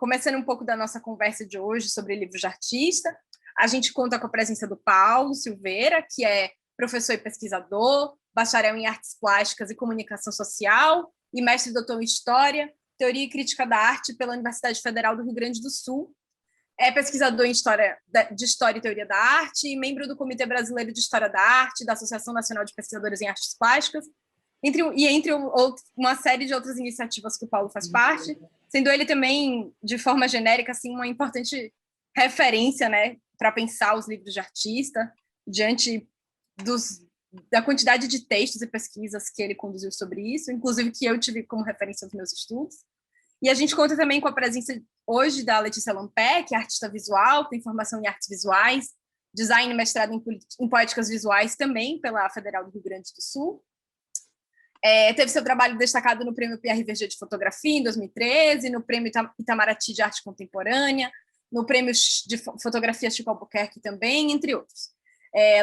começando um pouco da nossa conversa de hoje sobre livros de artista, a gente conta com a presença do Paulo Silveira, que é professor e pesquisador, bacharel em Artes Plásticas e Comunicação Social e mestre e doutor em História, Teoria e Crítica da Arte pela Universidade Federal do Rio Grande do Sul. É pesquisador em História e Teoria da Arte e membro do Comitê Brasileiro de História da Arte, da Associação Nacional de Pesquisadores em Artes Plásticas, entre uma série de outras iniciativas que o Paulo faz parte, sendo ele também, de forma genérica, assim, uma importante referência, né, para pensar os livros de artista, diante da quantidade de textos e pesquisas que ele conduziu sobre isso, inclusive que eu tive como referência nos meus estudos. E a gente conta também com a presença hoje da Letícia Lampé, que é artista visual, tem formação em artes visuais, design e mestrado em poéticas visuais também pela Federal do Rio Grande do Sul. Teve seu trabalho destacado no Prêmio Pierre Verger de Fotografia em 2013, no Prêmio Itamaraty de Arte Contemporânea, no Prêmio de Fotografia Chico Albuquerque também, entre outros.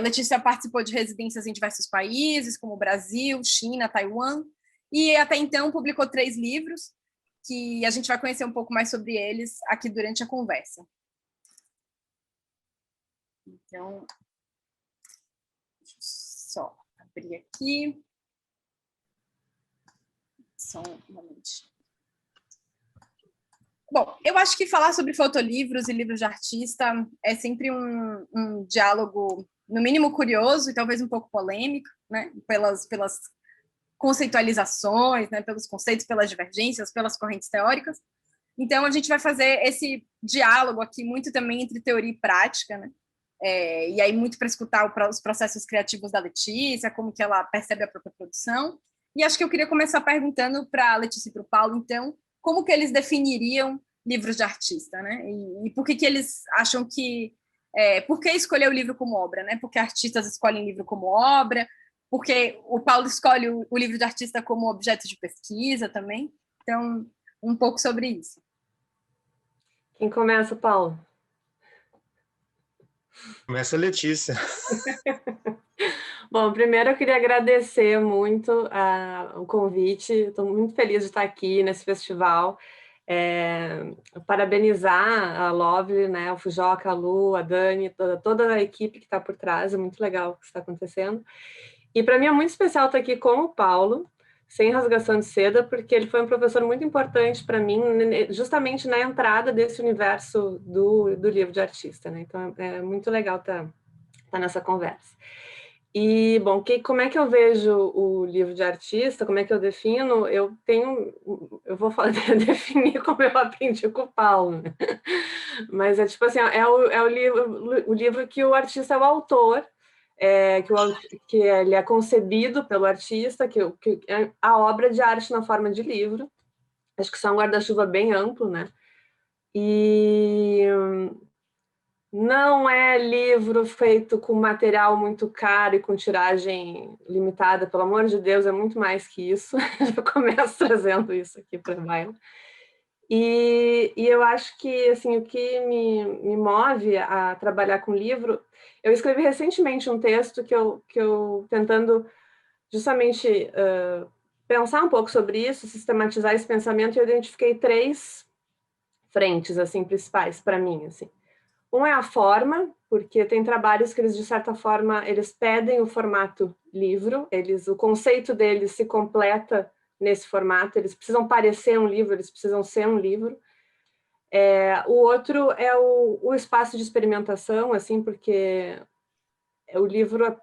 Letícia participou de residências em diversos países, como Brasil, China, Taiwan, e até então publicou 3 livros, que a gente vai conhecer um pouco mais sobre eles aqui durante a conversa. Então, deixa eu só abrir aqui. Só um momento. Bom, eu acho que falar sobre fotolivros e livros de artista é sempre um diálogo, no mínimo curioso e talvez um pouco polêmico, né? Pelas conceitualizações, né? Pelos conceitos, pelas divergências, pelas correntes teóricas. Então, a gente vai fazer esse diálogo aqui muito também entre teoria e prática, né? E aí muito para escutar os processos criativos da Letícia, como que ela percebe a própria produção. E acho que eu queria começar perguntando para a Letícia e para o Paulo, então, como que eles definiriam livros de artista, né? E por que eles acham que... por que escolher o livro como obra, né? Porque artistas escolhem livro como obra, porque o Paulo escolhe o livro de artista como objeto de pesquisa também. Então, um pouco sobre isso. Quem começa, Paulo? Começa a Letícia. Bom, primeiro eu queria agradecer muito o convite. Estou muito feliz de estar aqui nesse festival. Parabenizar a Lovely, né, o Fujoca, a Lu, a Dani, toda a equipe que está por trás. É muito legal o que está acontecendo. E para mim é muito especial estar aqui com o Paulo, sem rasgação de seda, porque ele foi um professor muito importante para mim, justamente na entrada desse universo do livro de artista, né? Então é muito legal estar nessa conversa. E, bom, como é que eu vejo o livro de artista, como é que eu defino? Eu vou definir como eu aprendi com o Paulo, né? Mas é tipo assim, é o livro que o artista é o autor, que ele é concebido pelo artista, que é a obra de arte na forma de livro. Acho que isso é um guarda-chuva bem amplo, né? E não é livro feito com material muito caro e com tiragem limitada, pelo amor de Deus, é muito mais que isso. Já começo trazendo isso aqui para a baila. E eu acho que assim, o que me move a trabalhar com livro... Eu escrevi recentemente um texto que eu tentando justamente pensar um pouco sobre isso, sistematizar esse pensamento, e eu identifiquei 3 frentes assim, principais para mim. Assim. Um é a forma, porque tem trabalhos que eles, de certa forma, eles pedem o formato livro, o conceito deles se completa nesse formato, eles precisam parecer um livro, eles precisam ser um livro. O outro é o espaço de experimentação, assim, porque o livro,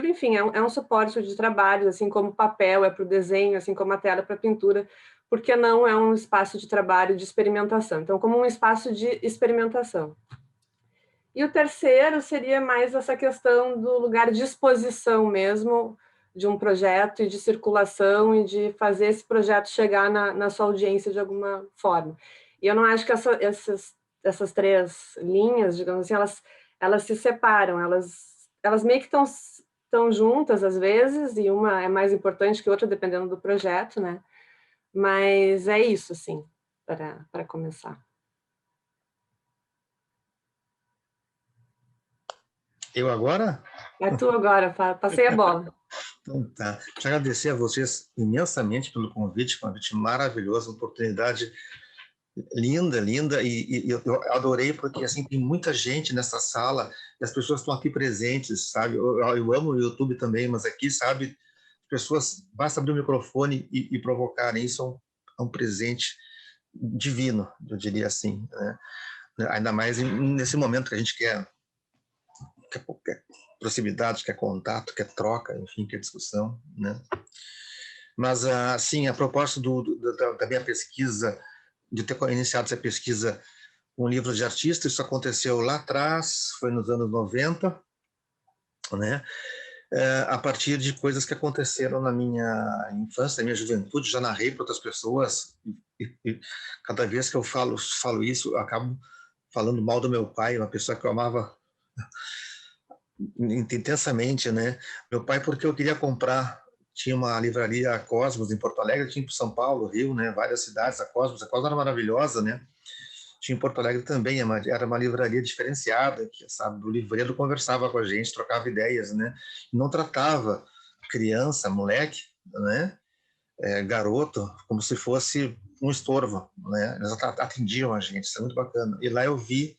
enfim, é um suporte de trabalho, assim como o papel é para o desenho, assim como a tela é para a pintura, porque não é um espaço de trabalho de experimentação. Então, como um espaço de experimentação. E o terceiro seria mais essa questão do lugar de exposição mesmo, de um projeto e de circulação e de fazer esse projeto chegar na sua audiência de alguma forma. E eu não acho que essas 3 linhas, digamos assim, elas se separam, elas meio que estão juntas às vezes, e uma é mais importante que outra, dependendo do projeto, né? Mas é isso, assim, para começar. Eu agora? É tu agora, passei a bola. Então tá. Quero agradecer a vocês imensamente pelo convite maravilhoso, uma oportunidade linda, linda, e eu adorei porque assim tem muita gente nessa sala e as pessoas estão aqui presentes, sabe? Eu amo o YouTube também, mas aqui, sabe, pessoas, basta abrir o microfone e provocarem, isso é um presente divino, eu diria assim, né? Ainda mais nesse momento que a gente quer proximidade, quer contato, quer troca, enfim, quer discussão, né? Mas, assim, a propósito da minha pesquisa, de ter iniciado essa pesquisa com um livro de artista, isso aconteceu lá atrás, foi nos anos 90, né? A partir de coisas que aconteceram na minha infância, na minha juventude, já narrei para outras pessoas, e cada vez que eu falo isso, eu acabo falando mal do meu pai, uma pessoa que eu amava intensamente, né? Meu pai, porque eu queria comprar, tinha uma livraria Cosmos em Porto Alegre, tinha em São Paulo, Rio, né? Várias cidades, a Cosmos era maravilhosa, né? Tinha em Porto Alegre também, era uma livraria diferenciada, que, sabe, o livreiro conversava com a gente, trocava ideias, né? Não tratava criança, moleque, né? Garoto, como se fosse um estorvo, né? Eles atendiam a gente, isso é muito bacana. E lá eu vi,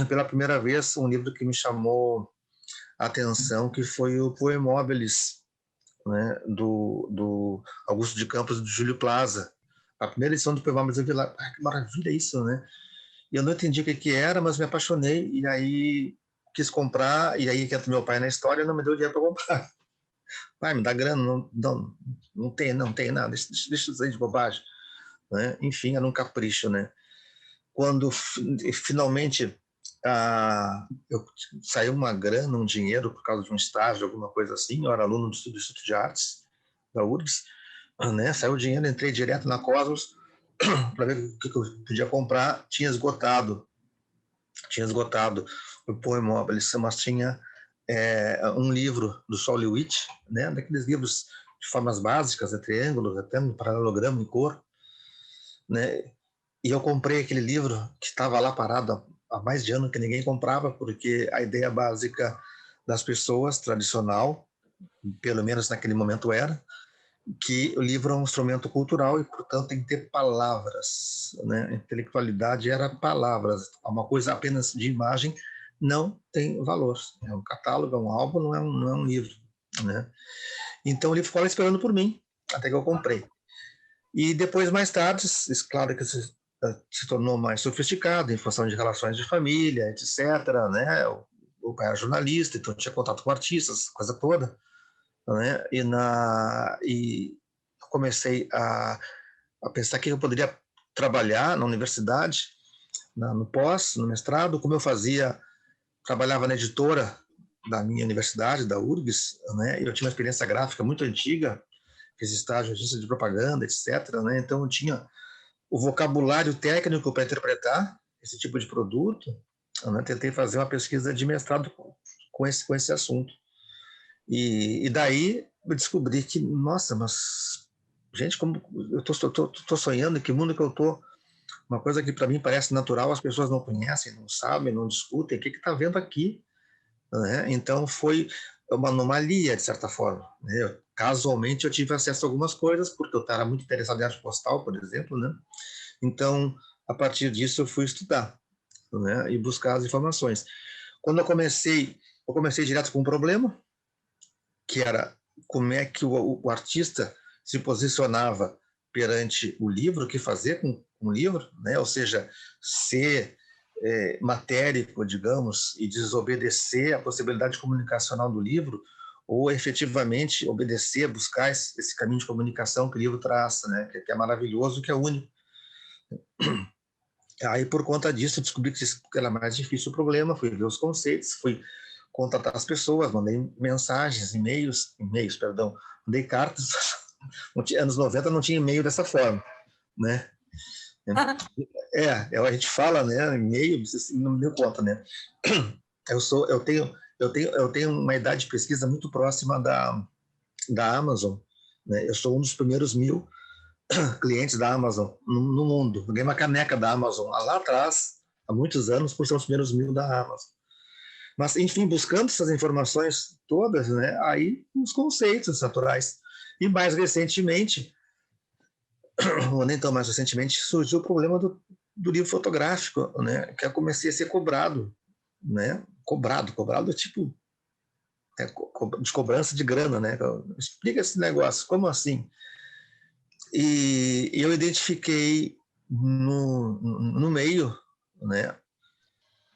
pela primeira vez, um livro que me chamou a atenção, que foi o Poemóveis, né? Do Augusto de Campos e do Júlio Plaza. A primeira edição do Poemóveis, eu vi lá, que maravilha isso, né? E eu não entendi o que era, mas me apaixonei, e aí quis comprar, e aí que entra meu pai na história, não me deu dinheiro para comprar. Pai, me dá grana, não tem nada, deixa isso aí de bobagem, né? Enfim, era um capricho, né? Quando finalmente eu saiu uma grana, um dinheiro por causa de um estágio, alguma coisa assim, eu era aluno do Instituto de Artes da URGS, né? Saiu o dinheiro, entrei direto na Cosmos para ver o que eu podia comprar, tinha esgotado o Poemóveis, mas tinha um livro do Sol Lewitt, né, daqueles livros de formas básicas, triângulos, até um paralelogramo em cor, né, e eu comprei aquele livro que estava lá parado há mais de ano que ninguém comprava, porque a ideia básica das pessoas, tradicional, pelo menos naquele momento era, que o livro é um instrumento cultural e, portanto, tem que ter palavras, né? A intelectualidade era palavras, uma coisa apenas de imagem não tem valor. É um catálogo, é um álbum, não é um livro, né? Então, o livro ficou lá esperando por mim, até que eu comprei. E depois, mais tarde, claro que se tornou mais sofisticado em função de relações de família, etc., né? O pai era jornalista, então tinha contato com artistas, coisa toda, né? E comecei a pensar que eu poderia trabalhar na universidade, no pós, no mestrado, como eu fazia, trabalhava na editora da minha universidade, da URGS, né? Eu tinha uma experiência gráfica muito antiga, fiz estágio em agência de propaganda, etc., né? Então eu tinha o vocabulário técnico para interpretar esse tipo de produto, né? Tentei fazer uma pesquisa de mestrado com esse assunto. E daí eu descobri que, nossa, mas, gente, como eu tô sonhando, em que mundo que eu tô? Uma coisa que para mim parece natural, as pessoas não conhecem, não sabem, não discutem, o que está vendo aqui? Né? Então foi uma anomalia, de certa forma. Né? Casualmente eu tive acesso a algumas coisas, porque eu estava muito interessado em arte postal, por exemplo, né? Então, a partir disso eu fui estudar, né? E buscar as informações. Quando eu comecei direto com um problema, que era como é que o artista se posicionava perante o livro, o que fazer com o livro, né? Ou seja, ser matérico, digamos, e desobedecer a possibilidade comunicacional do livro, ou efetivamente obedecer, buscar esse caminho de comunicação que o livro traça, né? Que é maravilhoso, que é único. Aí, por conta disso, eu descobri que era mais difícil o problema, fui ver os conceitos, fui contatar as pessoas, mandei mensagens, e-mails, perdão, mandei cartas. Anos 90 não tinha e-mail dessa forma, né? A gente fala, né, e-mail, você não me deu conta, né? Eu tenho uma idade de pesquisa muito próxima da Amazon, né? Eu sou um dos primeiros 1000 clientes da Amazon no mundo. Eu ganhei uma caneca da Amazon lá atrás, há muitos anos, por ser os primeiros 1000 da Amazon. Mas, enfim, buscando essas informações todas, né, aí os conceitos naturais. E mais recentemente, ou nem tão mais recentemente, surgiu o problema do livro fotográfico, né? Que eu comecei a ser cobrado, né? Cobrado tipo de cobrança de grana, né? Explica esse negócio, como assim? E eu identifiquei no meio, né?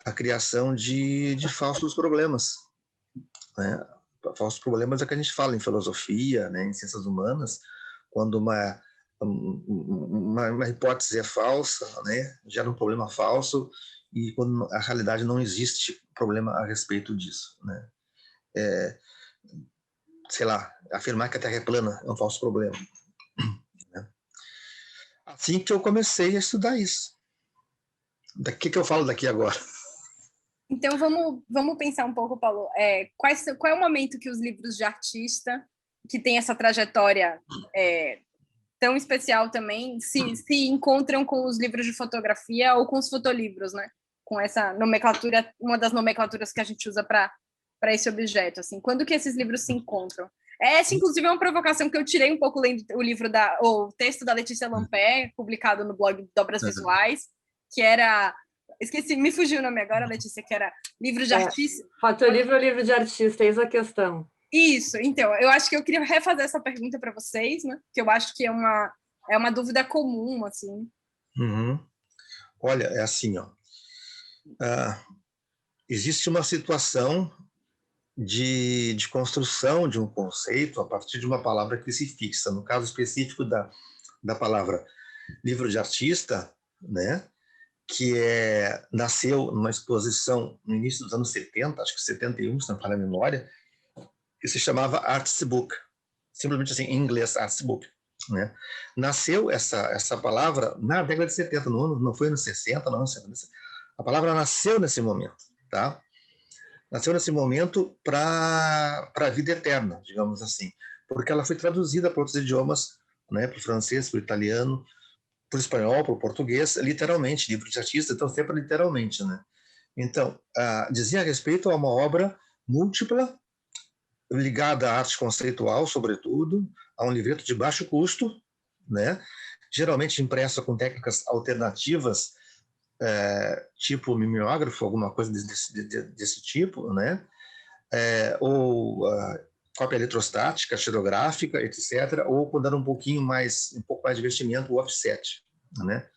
A criação de falsos problemas, né? Falsos problemas é que a gente fala em filosofia, né? Em ciências humanas, quando uma hipótese é falsa, né? Gera um problema falso, e quando a realidade não existe problema a respeito disso, né? Sei lá, afirmar que a Terra é plana é um falso problema, né? Assim que eu comecei a estudar isso. O que eu falo daqui agora? Então, vamos pensar um pouco, Paulo. Qual é o momento que os livros de artista, que tem essa trajetória tão especial também, se encontram com os livros de fotografia ou com os fotolivros, né? Com essa nomenclatura, uma das nomenclaturas que a gente usa para esse objeto. Assim, quando que esses livros se encontram? Essa, inclusive, é uma provocação que eu tirei um pouco lendo o texto da Letícia Lampé, publicado no blog Dobras Visuais, que era... Esqueci, me fugiu o nome agora, Letícia, que era livro de artista. Fotolivro ou livro de artista, eis a questão. Isso, então, eu acho que eu queria refazer essa pergunta para vocês, né? Que eu acho que é uma dúvida comum, assim. Uhum. Olha, é assim, ó. Existe uma situação de construção de um conceito a partir de uma palavra que se fixa. No caso específico da palavra livro de artista, né? Que nasceu numa exposição no início dos anos 70, acho que 71, se não me falha a memória, que se chamava Artist Book, simplesmente assim, em inglês, Artist Book, né? Nasceu essa palavra na década de 70, não foi nos 60, não, a palavra nasceu nesse momento, tá? Nasceu nesse momento para a vida eterna, digamos assim, porque ela foi traduzida para outros idiomas, né, para o francês, para o italiano, para o espanhol, para o português, literalmente, livro de artista, então sempre literalmente, né? Então, dizia a respeito a uma obra múltipla, ligada à arte conceitual, sobretudo, a um livreto de baixo custo, né? Geralmente impresso com técnicas alternativas, tipo mimeógrafo, alguma coisa desse tipo, né? Ou cópia eletrostática, xerográfica, etc., ou quando era um pouco mais de investimento, o offset, né?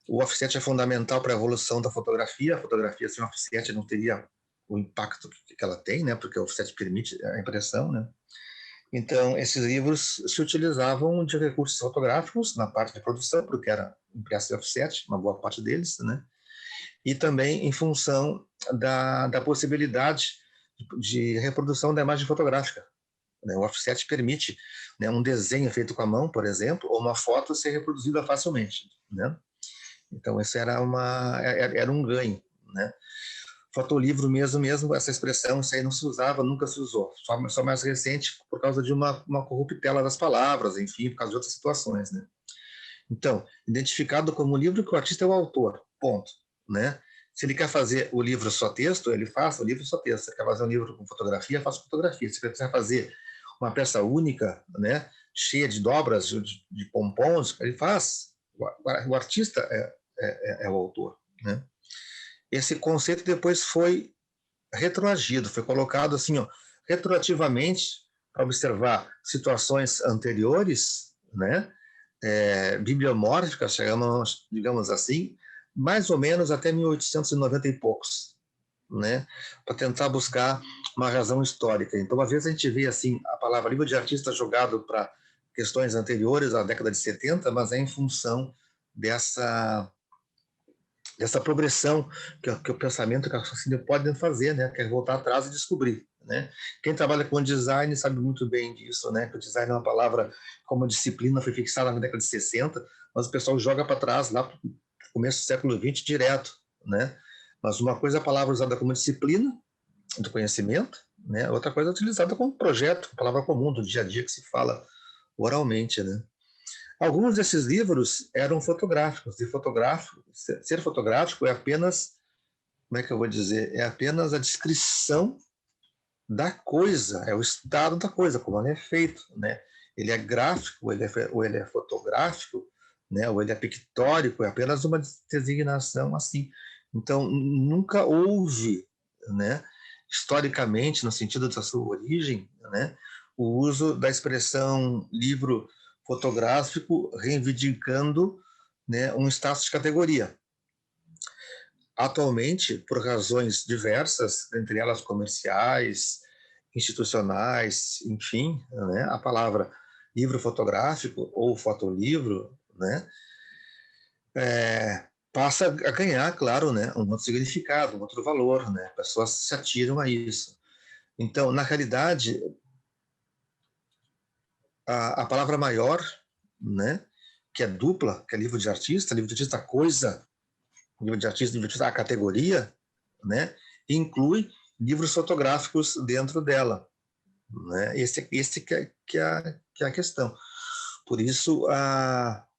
O offset é fundamental para a evolução da fotografia. A fotografia sem offset não teria o impacto que ela tem, né? Porque o offset permite a impressão, né? Então, esses livros se utilizavam de recursos fotográficos na parte de produção, porque era impresso em offset, uma boa parte deles, né? E também em função da possibilidade de reprodução da imagem fotográfica. O offset permite, né, um desenho feito com a mão, por exemplo, ou uma foto ser reproduzida facilmente, né? Então, esse era um ganho, né? Fotolivro mesmo, essa expressão, isso aí não se usava, nunca se usou. Só mais recente, por causa de uma corruptela das palavras, enfim, por causa de outras situações, né? Então, identificado como livro que o artista é o autor, ponto, né? Se ele quer fazer o livro só texto, ele faz o livro só texto. Se ele quer fazer um livro com fotografia, faz fotografia. Se ele quiser fazer uma peça única, né, cheia de dobras, de pompons, ele faz. O artista é o autor, né? Esse conceito depois foi retroagido, foi colocado assim, ó, retroativamente para observar situações anteriores, né, bibliomórficas, digamos assim, mais ou menos até 1890 e poucos, né, para tentar buscar uma razão histórica. Então, às vezes a gente vê assim a palavra livro de artista jogado para questões anteriores à década de 70, mas é em função dessa progressão que o pensamento, que a raciocínio pode fazer, né? Que é voltar atrás e descobrir, né? Quem trabalha com design sabe muito bem disso, né? Que o design é uma palavra, como disciplina, foi fixada na década de 60, mas o pessoal joga para trás, lá para o começo do século XX, direto, né? Mas uma coisa é a palavra usada como disciplina do conhecimento, né? Outra coisa é utilizada como projeto, palavra comum do dia a dia que se fala oralmente, né? Alguns desses livros eram fotográficos, e ser fotográfico é apenas, como é que eu vou dizer, é apenas a descrição da coisa, é o estado da coisa, como ela é feito, né? Ele é gráfico, ou ele é fotográfico, né? Ou ele é pictórico, é apenas uma designação assim. Então, nunca houve, né, historicamente, no sentido da sua origem, né, o uso da expressão livro fotográfico reivindicando, né, um status de categoria. Atualmente, por razões diversas, entre elas comerciais, institucionais, enfim, né, a palavra livro fotográfico ou fotolivro, né, passa a ganhar, claro, né, um outro significado, um outro valor, né, pessoas se atiram a isso. Então, na realidade, a palavra maior, né, que é dupla, que é livro de artista coisa, livro de artista a categoria, né, inclui livros fotográficos dentro dela, né? Esse que é a questão. Por isso,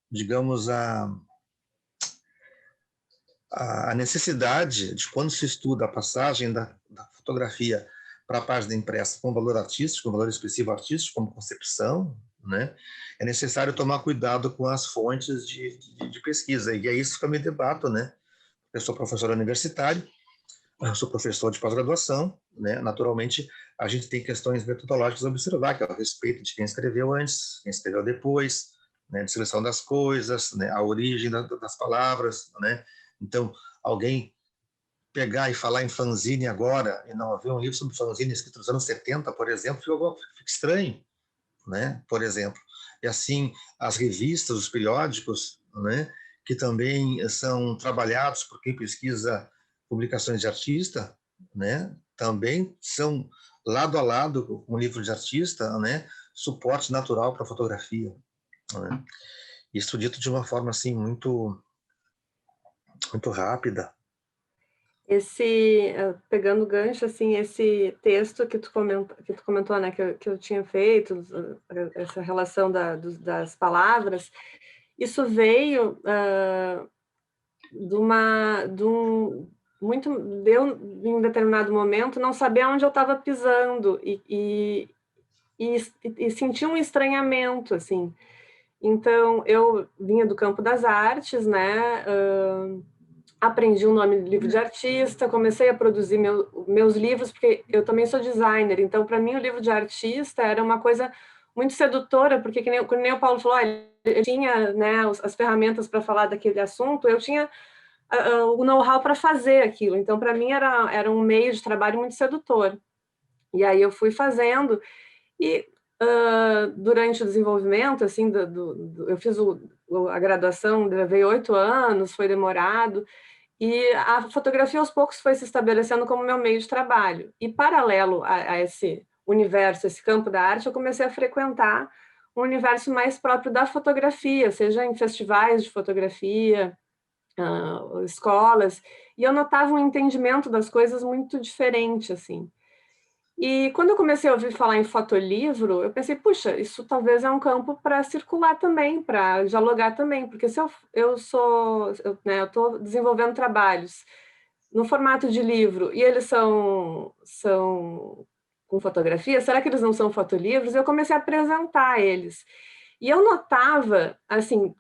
digamos, a necessidade de, quando se estuda a passagem da fotografia para a página impressa com valor artístico, com valor expressivo artístico, como concepção, né, é necessário tomar cuidado com as fontes de pesquisa. E é isso que eu me debato, né? Eu sou professor universitário, eu sou professor de pós-graduação, né? Naturalmente, a gente tem questões metodológicas a observar, que é a respeito de quem escreveu antes, quem escreveu depois, né? De seleção das coisas, né? A origem das palavras, né? Então, alguém pegar e falar em fanzine agora e não haver um livro sobre fanzine escrito nos anos 70, por exemplo, fica estranho, né? Por exemplo. E assim, as revistas, os periódicos, né? Que também são trabalhados por quem pesquisa publicações de artista, né? Também são lado a lado com o livro de artista, né? Suporte natural para a fotografia, né? Isso dito de uma forma assim muito rápida. Pegando o gancho, assim, esse texto que tu comentou, né, que eu tinha feito, essa relação das palavras, isso veio deu em um determinado momento não saber onde eu estava pisando e sentir um estranhamento, assim. Então, eu vinha do campo das artes, né, aprendi o nome de livro de artista, comecei a produzir meus livros, porque eu também sou designer, então, para mim, o livro de artista era uma coisa muito sedutora, porque, que nem o Paulo falou, eu tinha, né, as ferramentas para falar daquele assunto, eu tinha o know-how para fazer aquilo, então, para mim, era um meio de trabalho muito sedutor. E aí eu fui fazendo, e durante o desenvolvimento, assim, eu fiz a graduação, levei 8 anos, foi demorado, e a fotografia aos poucos foi se estabelecendo como meu meio de trabalho. E paralelo a esse universo, esse campo da arte, eu comecei a frequentar um universo mais próprio da fotografia, seja em festivais de fotografia, escolas, e eu notava um entendimento das coisas muito diferente, assim. E quando eu comecei a ouvir falar em fotolivro, eu pensei, puxa, isso talvez é um campo para circular também, para dialogar também, porque se eu estou desenvolvendo trabalhos no formato de livro e eles são com fotografia, será que eles não são fotolivros? Eu comecei a apresentar eles. E eu notava, assim,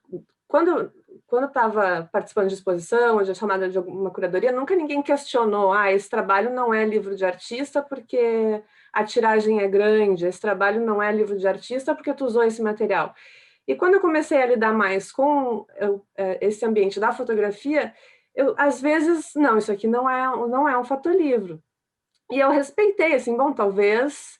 quando eu estava participando de exposição, ou de chamada de alguma curadoria, nunca ninguém questionou, esse trabalho não é livro de artista porque a tiragem é grande, esse trabalho não é livro de artista porque tu usou esse material. E quando eu comecei a lidar mais com esse ambiente da fotografia, às vezes, não, isso aqui não é um fotolivro. E eu respeitei, assim, bom, talvez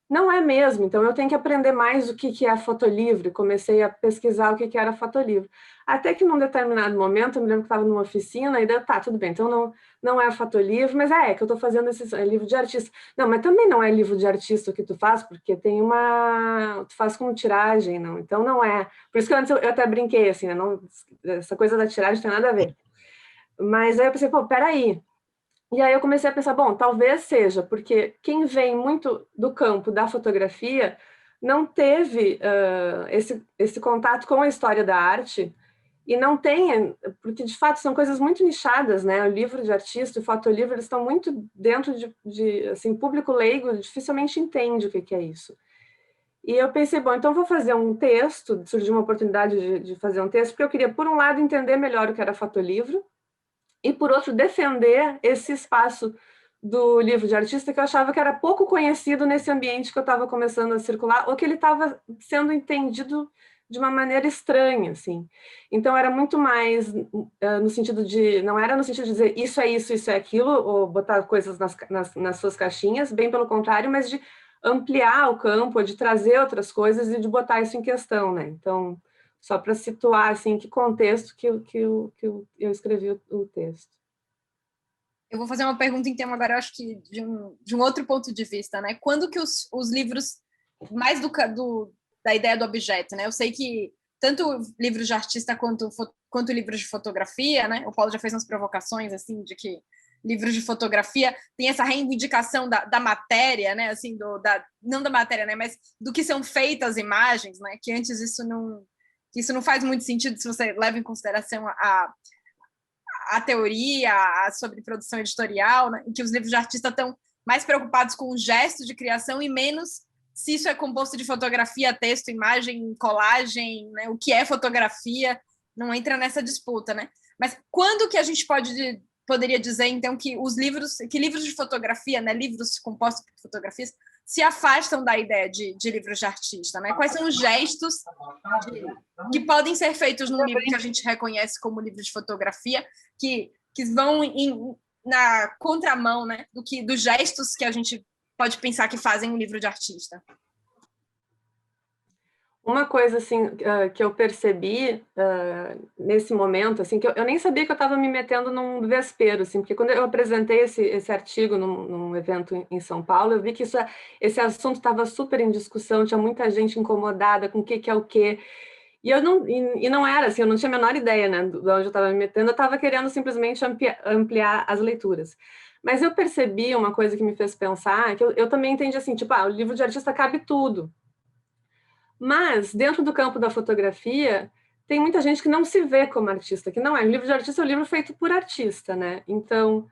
não é mesmo, então eu tenho que aprender mais o que é fotolivro. Comecei a pesquisar o que era fotolivro. Até que num determinado momento, eu me lembro que estava numa oficina, e daí, tá, tudo bem, então não é fotolivro, mas que eu estou fazendo esse livro de artista. Não, mas também não é livro de artista o que tu faz, porque tu faz com tiragem, não, então não é. Por isso que antes eu até brinquei, assim, né, essa coisa da tiragem tem nada a ver. Mas aí eu pensei, pô, peraí. E aí eu comecei a pensar, bom, talvez seja, porque quem vem muito do campo da fotografia não teve esse contato com a história da arte e não tem, porque de fato são coisas muito nichadas, né? O livro de artista e o fotolivro, eles estão muito dentro de assim, público leigo dificilmente entende o que é isso. E eu pensei, bom, então vou fazer um texto, surgiu uma oportunidade de fazer um texto, porque eu queria, por um lado, entender melhor o que era fotolivro, e, por outro, defender esse espaço do livro de artista que eu achava que era pouco conhecido nesse ambiente que eu estava começando a circular, ou que ele estava sendo entendido de uma maneira estranha, assim. Então, era muito mais no sentido de... Não era no sentido de dizer isso é aquilo, ou botar coisas nas suas caixinhas, bem pelo contrário, mas de ampliar o campo, de trazer outras coisas e de botar isso em questão, né? Então, só para situar, assim, em que contexto que eu escrevi o texto. Eu vou fazer uma pergunta, então, agora, eu acho que de um outro ponto de vista, né? Quando que os livros, mais da ideia do objeto, né? Eu sei que tanto livros de artista quanto livros de fotografia, né? O Paulo já fez umas provocações, assim, de que livros de fotografia tem essa reivindicação da matéria, né? Assim, não da matéria, né? Mas do que são feitas as imagens, né? Que antes isso não faz muito sentido se você leva em consideração a teoria sobre produção editorial, né, em que os livros de artista estão mais preocupados com o gesto de criação e menos se isso é composto de fotografia, texto, imagem, colagem, né, o que é fotografia, não entra nessa disputa, né? Mas quando que a gente poderia dizer, então, que livros de fotografia, né, livros compostos por fotografias, se afastam da ideia de livros de artista, né? Quais são os gestos que podem ser feitos num livro que a gente reconhece como livro de fotografia, que vão na contramão, né, dos gestos que a gente pode pensar que fazem um livro de artista? Uma coisa, assim, que eu percebi nesse momento, assim, que eu nem sabia que eu estava me metendo num vespeiro, assim, porque quando eu apresentei esse artigo num evento em São Paulo, eu vi que esse assunto estava super em discussão, tinha muita gente incomodada com o que é o quê, e não era assim, eu não tinha a menor ideia, né, de onde eu estava me metendo, eu estava querendo simplesmente ampliar as leituras. Mas eu percebi uma coisa que me fez pensar, que eu também entendi assim, tipo, o livro de artista cabe tudo. Mas, dentro do campo da fotografia, tem muita gente que não se vê como artista, que não é. O livro de artista é um livro feito por artista, né? Então,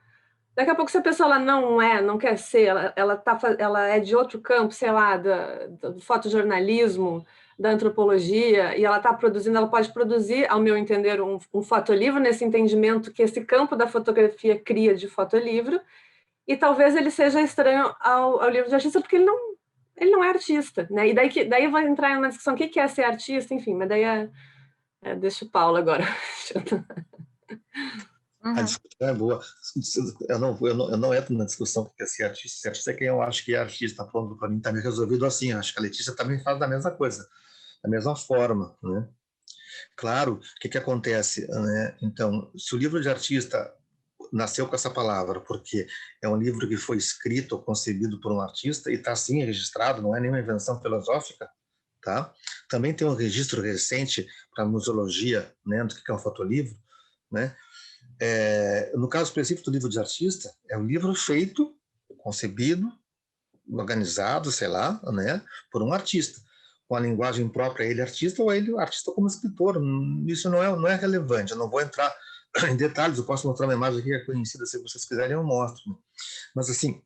daqui a pouco, se a pessoa ela não quer ser, ela é de outro campo, sei lá, do fotojornalismo, da antropologia, e ela está produzindo, ela pode produzir, ao meu entender, um fotolivro, nesse entendimento que esse campo da fotografia cria de fotolivro, e talvez ele seja estranho ao livro de artista, porque ele não é artista, né? E daí eu vou entrar em uma discussão, o que é ser artista, enfim, mas daí deixa o Paulo agora. A discussão é boa. Eu não entro na discussão porque se artista. Se artista é quem eu acho que é artista. Pronto, para mim está meio resolvido assim. Acho que a Letícia também faz da mesma coisa, da mesma forma, né? Claro, o que acontece, né? Então, se o livro de artista nasceu com essa palavra, porque é um livro que foi escrito ou concebido por um artista e está assim registrado, não é nenhuma invenção filosófica, tá? Também tem um registro recente para a museologia, né, do que é um fotolivro, né? No caso específico do livro de artista, é um livro feito, concebido, organizado, sei lá, né, por um artista, com a linguagem própria, ele artista ou ele artista como escritor. Isso não é relevante, eu não vou entrar em detalhes, eu posso mostrar uma imagem aqui que é conhecida, se vocês quiserem eu mostro. Mas assim,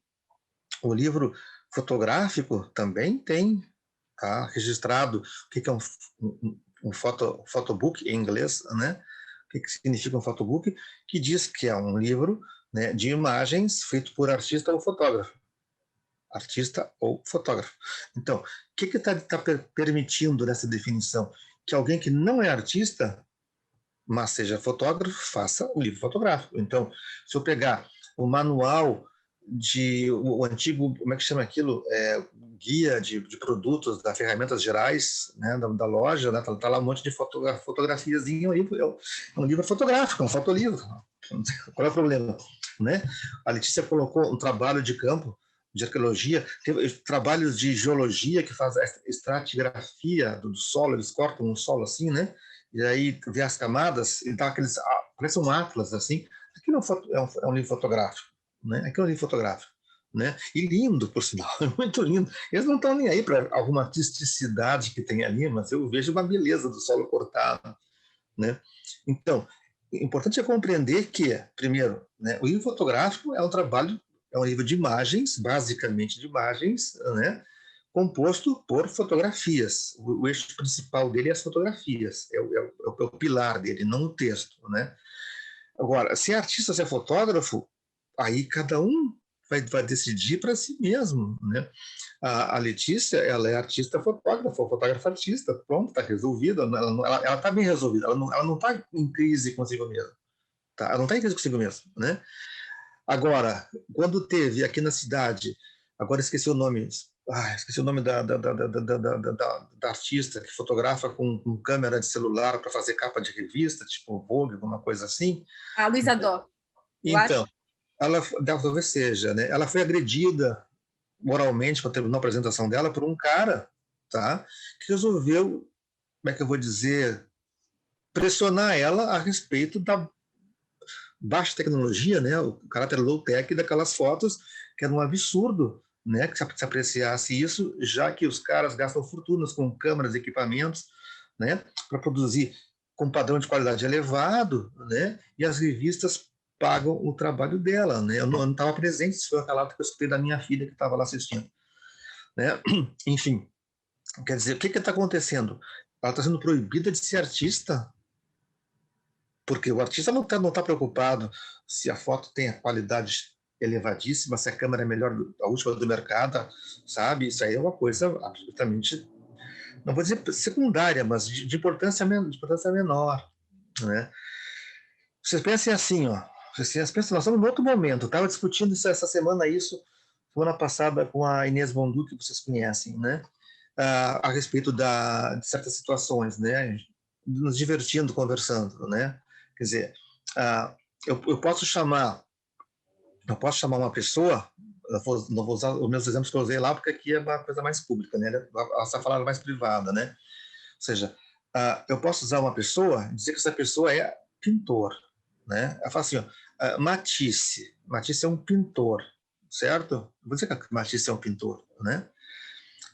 o livro fotográfico também tem, tá, registrado o que é um photobook em inglês, né? O que significa um photobook, que diz que é um livro, né, de imagens feito por artista ou fotógrafo. Artista ou fotógrafo. Então, o que está permitindo nessa definição? Que alguém que não é artista, mas seja fotógrafo, faça o livro fotográfico. Então, se eu pegar o manual o antigo, como é que chama aquilo? Guia de produtos, das ferramentas gerais, né, da loja, né, tá lá um monte de fotografiazinho aí, é um livro fotográfico, é um fotolivro. Qual é o problema? Né? A Letícia colocou um trabalho de campo, de arqueologia, tem trabalhos de geologia que faz a estratigrafia do solo, eles cortam um solo assim, né? E aí vê as camadas e dá aqueles, parece um atlas assim. Aquilo é um livro fotográfico, né? Aquilo é um livro fotográfico, né? E lindo, por sinal, é muito lindo. Eles não estão nem aí para alguma artisticidade que tem ali, mas eu vejo uma beleza do solo cortado, né? Então, o importante é compreender que, primeiro, né, o livro fotográfico é um trabalho, é um livro de imagens, basicamente de imagens, né, composto por fotografias. O eixo principal dele é as fotografias, é o pilar dele, não o texto, né? Agora, se é artista, se é fotógrafo, aí cada um vai decidir para si mesmo, né? A Letícia, ela é artista fotógrafa, fotógrafa artista, pronto, está resolvida, ela está bem resolvida, ela não está em crise consigo mesma, tá? Ela não está em crise consigo mesma, né? Agora, quando teve aqui na cidade, agora esqueci o nome da artista que fotografa com câmera de celular para fazer capa de revista, tipo Vogue, alguma coisa assim. A Luísa Dó. Então, ela talvez seja, né? Ela foi agredida moralmente, quando terminou a apresentação dela, por um cara, tá? Que resolveu, como é que eu vou dizer, pressionar ela a respeito da baixa tecnologia, né? O caráter low-tech daquelas fotos, que era um absurdo, né? Que se apreciasse isso, já que os caras gastam fortunas com câmeras e equipamentos, né? Para produzir com padrão de qualidade elevado, né? E as revistas pagam o trabalho dela, né? Eu não estava presente, isso foi aquela que eu escutei da minha filha que estava lá assistindo, né? Enfim, quer dizer, o que está acontecendo? Ela está sendo proibida de ser artista, porque o artista não tá preocupado se a foto tem a qualidade elevadíssima, se a câmera é melhor, a última do mercado, sabe? Isso aí é uma coisa absolutamente, não vou dizer secundária, mas de importância menor, né? Vocês pensem assim, ó. Vocês pensam, nós estamos em outro momento. Estava discutindo isso essa semana, semana passada, com a Inês Bondu, que vocês conhecem, né? A respeito de certas situações, né? Nos divertindo, conversando, né? Quer dizer, eu posso chamar uma pessoa, não vou usar os meus exemplos que eu usei lá, porque aqui é uma coisa mais pública, né? Essa falada mais privada, né? Ou seja, eu posso usar uma pessoa, dizer que essa pessoa é pintor, né? Eu falo assim, ó, Matisse é um pintor, certo? Vou dizer que Matisse é um pintor, né?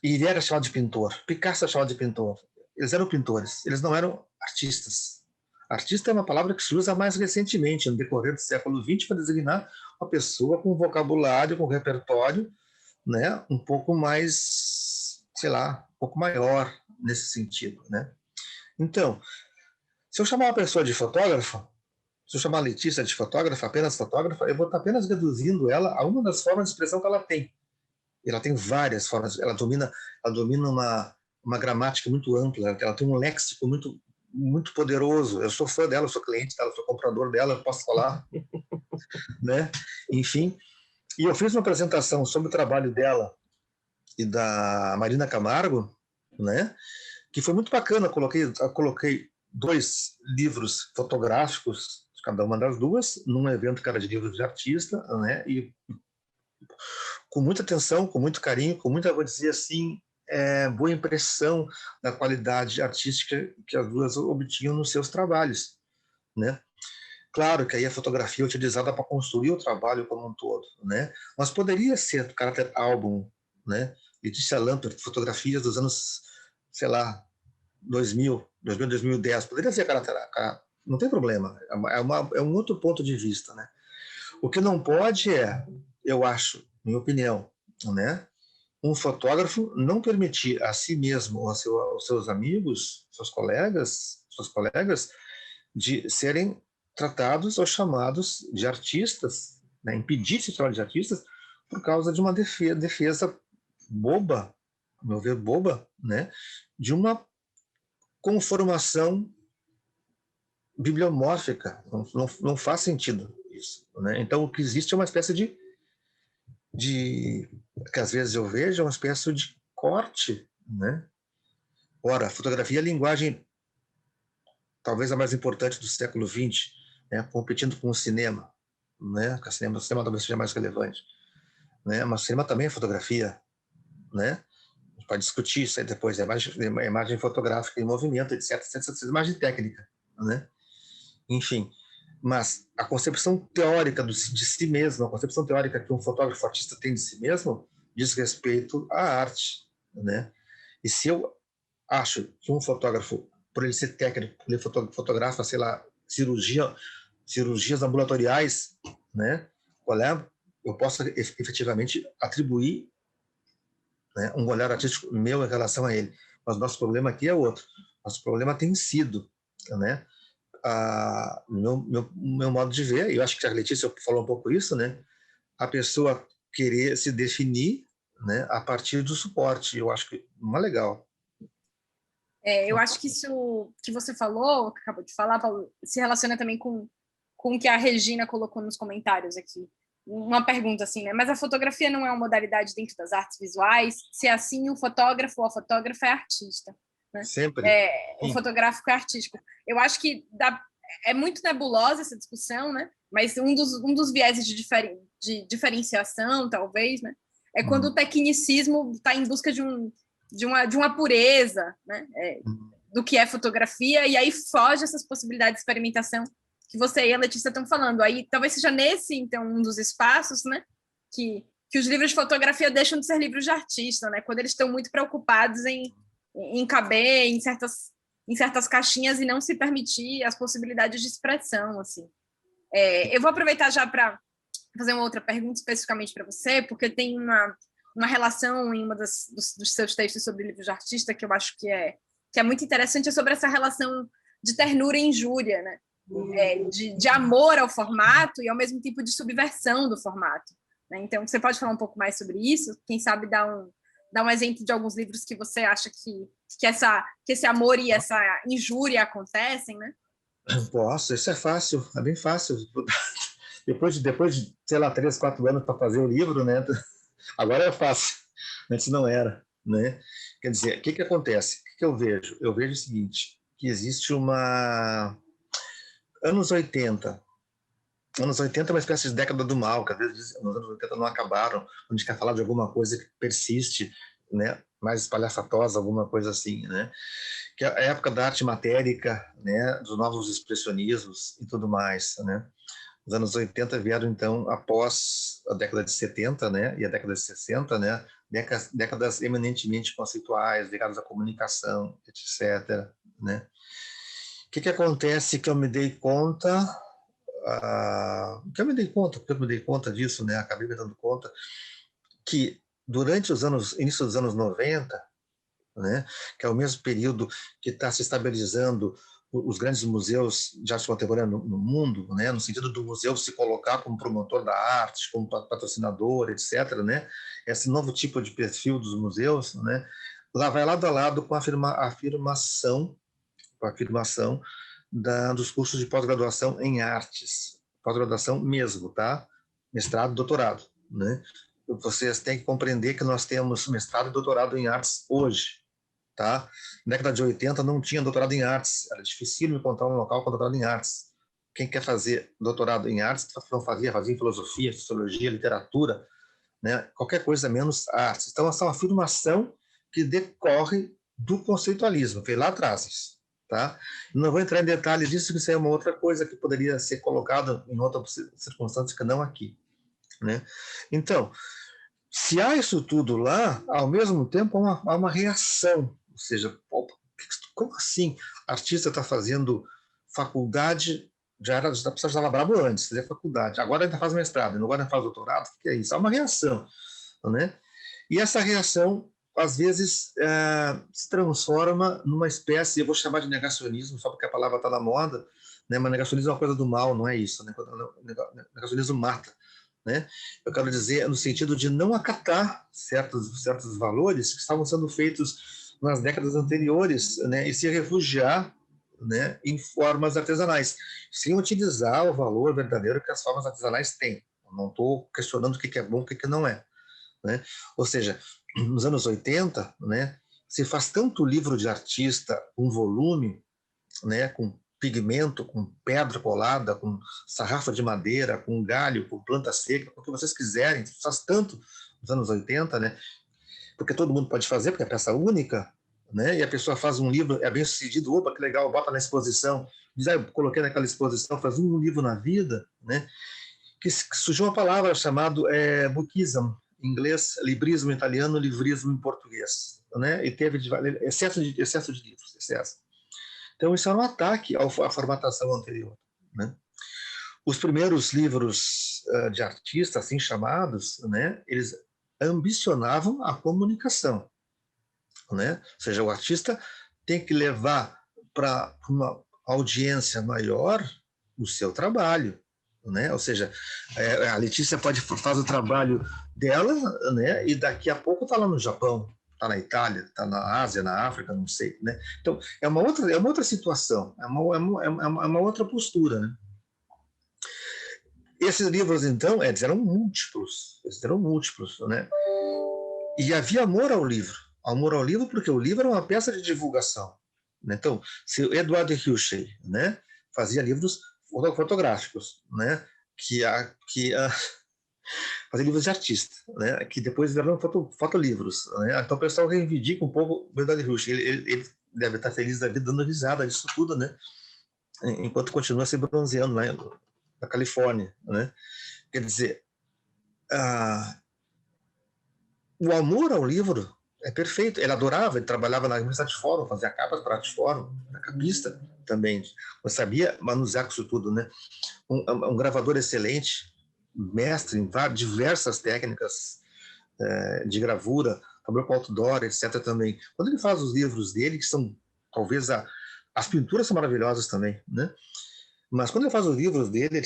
E ele era chamado de pintor, Picasso era chamado de pintor. Eles eram pintores, eles não eram artistas. Artista é uma palavra que se usa mais recentemente, no decorrer do século XX, para designar uma pessoa com vocabulário, com repertório, né, um pouco mais, sei lá, um pouco maior nesse sentido, né? Então, se eu chamar uma pessoa de fotógrafa, se eu chamar a Letícia de fotógrafa, apenas fotógrafa, eu vou estar apenas reduzindo ela a uma das formas de expressão que ela tem. Ela tem várias formas, ela domina uma gramática muito ampla, ela tem um léxico muito poderoso. Eu sou fã dela, eu sou cliente dela, eu sou comprador dela, eu posso falar, né? Enfim, e eu fiz uma apresentação sobre o trabalho dela e da Marina Camargo, né? Que foi muito bacana. Eu coloquei 2 livros fotográficos, cada uma das duas, num evento que era de livros de artista, né? E com muita atenção, com muito carinho, com muita, vou dizer assim, boa impressão da qualidade artística que as duas obtinham nos seus trabalhos, né? Claro que aí a fotografia é utilizada para construir o trabalho como um todo, né? Mas poderia ser do caráter álbum, né? Letícia Lamper, fotografias dos anos, sei lá, 2000, 2010, poderia ser caráter, não tem problema, é um outro ponto de vista, né? O que não pode eu acho, minha opinião, né? Um fotógrafo não permitir a si mesmo, aos seus amigos, suas colegas, de serem tratados ou chamados de artistas, né? Impedir de ser chamado de artistas por causa de uma defesa boba, a meu ver, boba, né? De uma conformação bibliomórfica. Não faz sentido isso, né? Então, o que existe é uma espécie de que às vezes eu vejo, uma espécie de corte, né? Ora, a fotografia é a linguagem talvez a mais importante do século XX, né? Competindo com o cinema, né? O cinema talvez seja mais relevante, né? Mas o cinema também é fotografia, né? A gente pode discutir isso aí depois, imagem fotográfica em movimento, etc, imagem técnica, né? Enfim, mas a concepção teórica de si mesmo, a concepção teórica que um fotógrafo artista tem de si mesmo, diz respeito à arte, né? E se eu acho que um fotógrafo, por ele ser técnico, ele fotografa, sei lá, cirurgias ambulatoriais, né? Eu posso efetivamente atribuir né? Um olhar artístico meu em relação a ele. Mas nosso problema aqui é outro. Nosso problema tem sido, né? Meu modo de ver, e eu acho que a Letícia falou um pouco isso, né? A pessoa querer se definir, né, a partir do suporte. Eu acho que não é legal. Eu acho que isso que você falou, que acabou de falar, Paulo, se relaciona também com o que a Regina colocou nos comentários aqui. Uma pergunta assim, né? Mas a fotografia não é uma modalidade dentro das artes visuais? Se é assim, o fotógrafo ou a fotógrafa é artista, né? Sempre. O fotográfico é artístico. Eu acho que é muito nebulosa essa discussão, né? Mas um dos vieses de diferenciação, talvez, né? É quando o tecnicismo está em busca de uma pureza, né? Do que é fotografia, e aí foge essas possibilidades de experimentação que você e a Letícia estão falando. Aí talvez seja nesse, então, um dos espaços, né, que os livros de fotografia deixam de ser livros de artista, né, quando eles estão muito preocupados em caber em certas caixinhas e não se permitir as possibilidades de expressão, assim. Eu vou aproveitar já para fazer uma outra pergunta especificamente para você, porque tem uma relação em dos seus textos sobre livros de artista que eu acho que é muito interessante, é sobre essa relação de ternura e injúria, né? De amor ao formato e, ao mesmo tempo, de subversão do formato, né? Então, você pode falar um pouco mais sobre isso? Quem sabe dar um exemplo de alguns livros que você acha que esse amor e essa injúria acontecem, né? Posso, isso é fácil, é bem fácil. Depois de sei lá, 3, 4 anos para fazer o livro, né? Agora é fácil, antes não era, né? Quer dizer, o que acontece? O que eu vejo? Eu vejo o seguinte, que existe uma... Anos 80 é uma espécie de década do mal, que às vezes nos anos 80 não acabaram, quando a gente quer falar de alguma coisa que persiste, né? Mais espalhafatosa, alguma coisa assim, né? Que é a época da arte matérica, né? Dos novos expressionismos e tudo mais, né? Os anos 80 vieram, então, após a década de 70, né, e a década de 60, né, décadas eminentemente conceituais, ligadas à comunicação, etc., né. O que acontece que eu me dei conta, porque eu me dei conta disso, né, acabei me dando conta, que durante início dos anos 90, né, que é o mesmo período que está se estabilizando os grandes museus de arte contemporânea no mundo, né, no sentido do museu se colocar como promotor da arte, como patrocinador, etc., né, esse novo tipo de perfil dos museus, né, lá vai lado a lado com a afirmação dos cursos de pós-graduação em artes, pós-graduação mesmo, tá? Mestrado, doutorado, né? Vocês têm que compreender que nós temos mestrado e doutorado em artes hoje, tá? Na década de 80 não tinha doutorado em artes, era difícil encontrar um local com doutorado em artes. Quem quer fazer doutorado em artes não fazia em filosofia, sociologia, literatura, né? Qualquer coisa menos artes. Então essa é uma afirmação que decorre do conceitualismo, veio lá atrás, tá? Não vou entrar em detalhes disso, que isso é uma outra coisa que poderia ser colocada em outra circunstância que não aqui, né? Então, se há isso tudo lá, ao mesmo tempo há uma reação. Ou seja, como assim? Artista está fazendo faculdade, já precisava brabo antes, fazer faculdade, agora ainda faz mestrado, agora ainda faz doutorado, o que é isso? Há uma reação, né? E essa reação, às vezes, se transforma numa espécie, eu vou chamar de negacionismo, só porque a palavra está na moda, né? Mas negacionismo é uma coisa do mal, não é isso, né? Negacionismo mata, né? Eu quero dizer no sentido de não acatar certos valores que estavam sendo feitos nas décadas anteriores, né? E se refugiar, né, em formas artesanais, sem utilizar o valor verdadeiro que as formas artesanais têm. Eu não estou questionando o que é bom e o que não é, né? Ou seja, nos anos 80, né, se faz tanto livro de artista com volume, né, com pigmento, com pedra colada, com sarrafa de madeira, com galho, com planta seca, com o que vocês quiserem, faz tanto nos anos 80, né? Porque todo mundo pode fazer, porque é peça única, né? E a pessoa faz um livro, é bem sucedido, opa, que legal, bota na exposição, diz, eu coloquei naquela exposição, faz um livro na vida, né? Que surgiu uma palavra chamada bookism, em inglês, librismo em italiano, livrismo em português, né? E teve excesso de livros, excesso. Então, isso era um ataque à formatação anterior, né? Os primeiros livros de artista, assim chamados, né, eles ambicionavam a comunicação, né? Ou seja, o artista tem que levar para uma audiência maior o seu trabalho, né? Ou seja, a Letícia faz o trabalho dela, né? E daqui a pouco está lá no Japão, está na Itália, está na Ásia, na África, não sei, né? Então é uma outra situação, é uma outra postura, né? Esses livros, então, eles eram múltiplos, né? E havia amor ao livro porque o livro era uma peça de divulgação, né? Então, se o Eduardo Hilscher, né, fazia livros fotográficos, né, fazia livros de artista, né, que depois viraram fotolivros, né? Então o pessoal reivindica um pouco o Eduardo Hilscher. Ele deve estar feliz da vida, dando risada disso tudo, né, enquanto continua se bronzeando lá na Califórnia, né? Quer dizer, o amor ao livro é perfeito. Ele adorava, ele trabalhava na revista Artforum, fazia capas para Artforum, na capista também. Eu sabia manusear com isso tudo, né? Um gravador excelente, mestre em diversas técnicas de gravura, trabalhou com outdoor, etc. também. Quando ele faz os livros dele, que são, talvez, as pinturas são maravilhosas também, né? Mas quando ele faz os livros dele,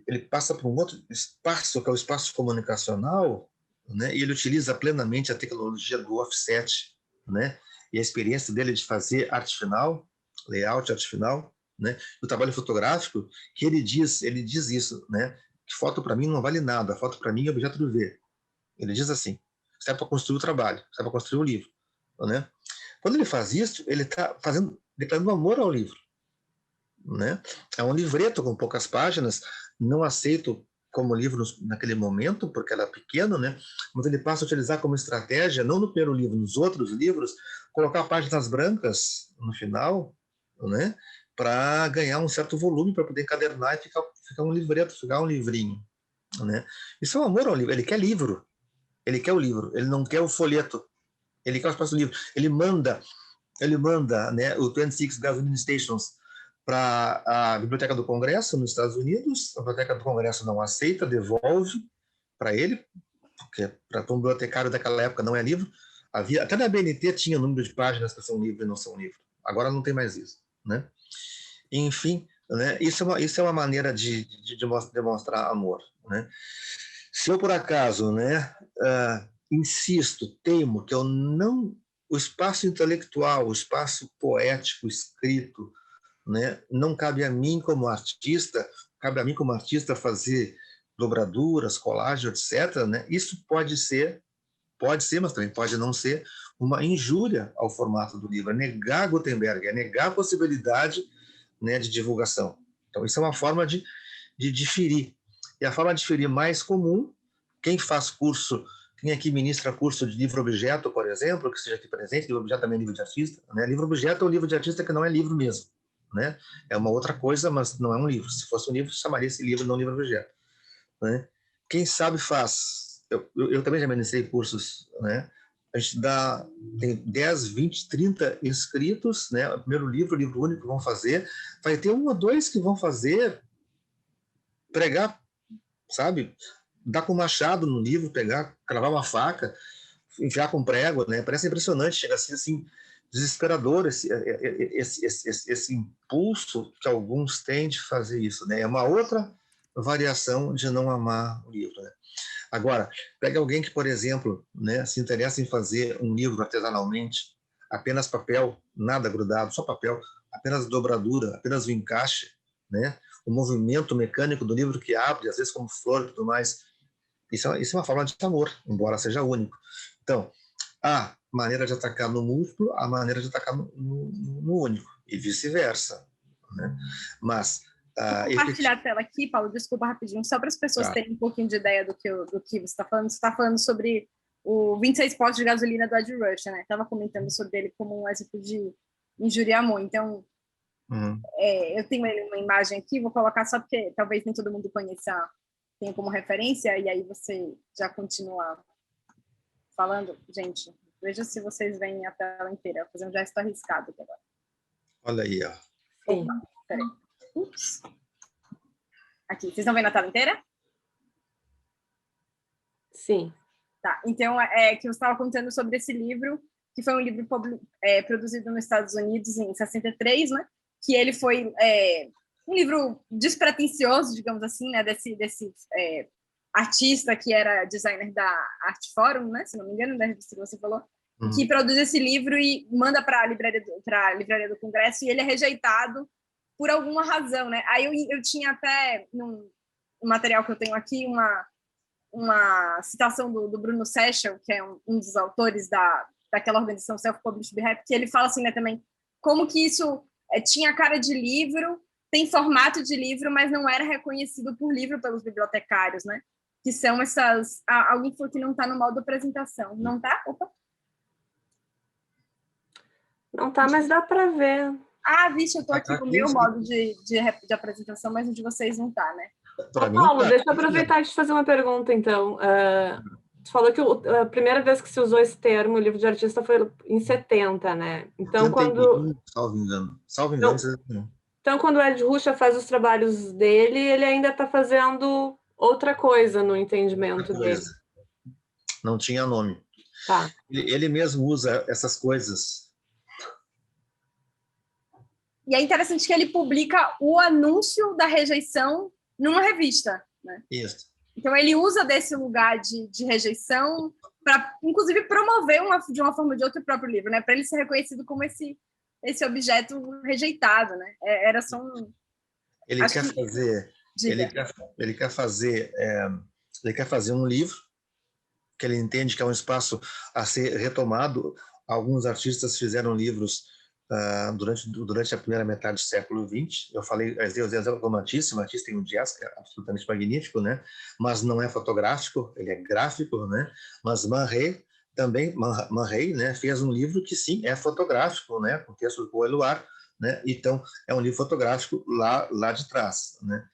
ele passa por um outro espaço, que é o espaço comunicacional, né? E ele utiliza plenamente a tecnologia do offset, né? E a experiência dele de fazer arte final, layout, arte final, né? O trabalho fotográfico, que ele diz isso, né? Que foto para mim não vale nada, foto para mim é objeto de ver. Ele diz assim: serve para construir o trabalho, serve para construir o livro, né? Quando ele faz isso, ele está declarando amor ao livro, né? É um livreto com poucas páginas, não aceito como livro naquele momento, porque era pequeno, né? Mas ele passa a utilizar como estratégia, não no primeiro livro, nos outros livros, colocar páginas brancas no final, né? Para ganhar um certo volume, para poder encadernar e ficar um livreto, ficar um livrinho, né? Isso é um amor ao livro. Ele quer livro, ele quer o livro, ele não quer o folheto, ele quer o espaço do livro. Ele manda, né, o 26 Gasoline Stations para a Biblioteca do Congresso nos Estados Unidos. A Biblioteca do Congresso não aceita, devolve para ele, porque para um bibliotecário daquela época não é livro. Até na BNT tinha número de páginas que são livro e não são livro. Agora não tem mais isso, né? Enfim, né, isso é uma maneira de demonstrar amor, né? Se eu por acaso, né, insisto, teimo que eu não, o espaço intelectual, o espaço poético escrito, né, não cabe a mim como artista, cabe a mim como artista fazer dobraduras, colagens, etc., né? Isso pode ser, mas também pode não ser uma injúria ao formato do livro, é negar Gutenberg, é negar a possibilidade, né, de divulgação. Então isso é uma forma de diferir. E a forma de diferir mais comum, quem faz curso, quem aqui ministra curso de livro-objeto, por exemplo, que seja aqui presente, livro-objeto também é livro de artista, né? Livro-objeto é um livro de artista que não é livro mesmo, né? É uma outra coisa, mas não é um livro. Se fosse um livro, chamaria esse livro não livro-objeto, né? Quem sabe faz. Eu também já ministrei cursos, né? A gente tem 10, 20, 30 inscritos, né? O primeiro livro, o livro único que vão fazer. Vai ter um ou dois que vão fazer pregar, sabe? Dar com machado no livro, pegar, cravar uma faca, enfiar com prego, né? Parece impressionante, chega assim desesperador esse impulso que alguns têm de fazer isso, né? É uma outra variação de não amar o livro, né? Agora, pega alguém que, por exemplo, né, se interessa em fazer um livro artesanalmente, apenas papel, nada grudado, só papel, apenas dobradura, apenas o encaixe, né? O movimento mecânico do livro que abre, às vezes como flor e tudo mais. Isso é uma forma de amor, embora seja único. Então, a maneira de atacar no múltiplo, a maneira de atacar no único, e vice-versa, né? Mas vou compartilhar a tela aqui, Paulo, desculpa rapidinho, só para as pessoas terem um pouquinho de ideia do que você está falando. Você está falando sobre o 26 postos de gasolina do Ed Rush, né? Estava comentando sobre ele como um exemplo de injúria amor. Então, eu tenho uma imagem aqui, vou colocar só porque talvez nem todo mundo conheça, tenha como referência, e aí você já continua falando. Gente, veja se vocês veem a tela inteira. Vou fazer um gesto arriscado aqui agora. Olha aí, ó. Sim. Peraí. Ups. Aqui, vocês estão vendo a tela inteira? Sim. Tá, então, que eu estava contando sobre esse livro, que foi um livro produzido nos Estados Unidos em 63, né? Que ele foi um livro despretensioso, digamos assim, né? Desse artista que era designer da Art Forum, né? Se não me engano, da revista que você falou, que produz esse livro e manda para a livraria do Congresso, e ele é rejeitado por alguma razão, né? Aí eu tinha até, no material que eu tenho aqui, uma citação do Bruno Sechel, que é um dos autores daquela organização Self-Published Rap, que ele fala assim, né, também, como que isso tinha cara de livro, tem formato de livro, mas não era reconhecido por livro pelos bibliotecários, né? Que são essas... alguém falou que não está no modo apresentação. Não está? Opa! Não tá, mas dá para ver. Vixe, eu estou aqui no meu modo de apresentação, mas o de vocês não está, né? Paulo, deixa eu aproveitar e te fazer uma pergunta, então. Você falou que a primeira vez que se usou esse termo, livro de artista, foi em 70, né? Então, Salvo engano. Então, quando o Ed Ruscha faz os trabalhos dele, ele ainda está fazendo outra coisa no entendimento dele. Não tinha nome. Tá. Ele mesmo usa essas coisas. E é interessante que ele publica o anúncio da rejeição numa revista, né? Isso. Então, ele usa desse lugar de rejeição para, inclusive, promover de uma forma ou de outra o próprio livro, né? Para ele ser reconhecido como esse objeto rejeitado, né? Era só um... Ele quer fazer um livro que ele entende que é um espaço a ser retomado. Alguns artistas fizeram livros durante a primeira metade do século XX. Eu dei o exemplo do Matisse. Matisse tem um jazz que é absolutamente magnífico, né? Mas não é fotográfico, ele é gráfico, né? Mas Man Ray, né, fez um livro que sim é fotográfico, né, com texto do Paul Éluard, né? Então é um livro fotográfico lá de trás, né?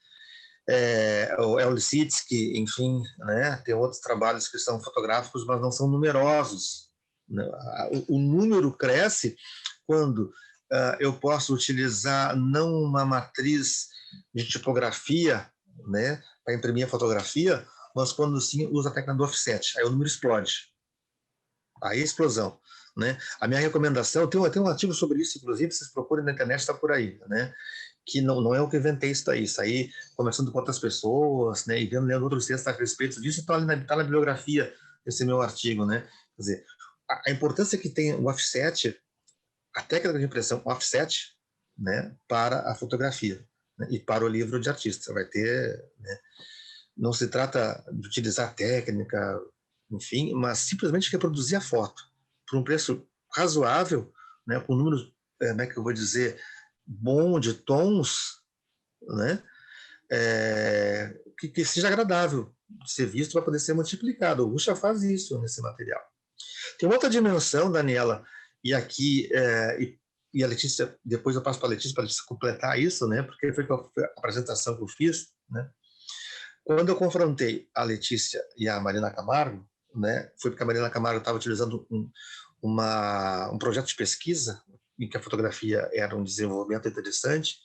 O Lissitzky, enfim, né, tem outros trabalhos que são fotográficos, mas não são numerosos, né? O número cresce quando eu posso utilizar não uma matriz de tipografia, né, para imprimir a fotografia, mas quando sim usa a técnica do offset, aí o número explode. Aí explosão, né? A minha recomendação, tem um artigo sobre isso, inclusive, vocês procurem na internet, está por aí, né? Que não é eu que inventei isso aí, conversando com outras pessoas, né? E lendo outros textos a respeito disso, está na bibliografia desse meu artigo, né? Quer dizer, a importância que tem o offset, a técnica de impressão offset, né? Para a fotografia, né? E para o livro de artista, vai ter, né? Não se trata de utilizar técnica, enfim, mas simplesmente reproduzir a foto por um preço razoável, né, com números, como é que eu vou dizer, bom de tons, né, que seja agradável de ser visto para poder ser multiplicado. O Ruscha faz isso nesse material. Tem outra dimensão, Daniela, e aqui, e a Letícia, depois eu passo para a Letícia completar isso, né, porque foi a apresentação que eu fiz, né. Quando eu confrontei a Letícia e a Marina Camargo, né, foi porque a Marina Camargo estava utilizando um projeto de pesquisa em que a fotografia era um desenvolvimento interessante,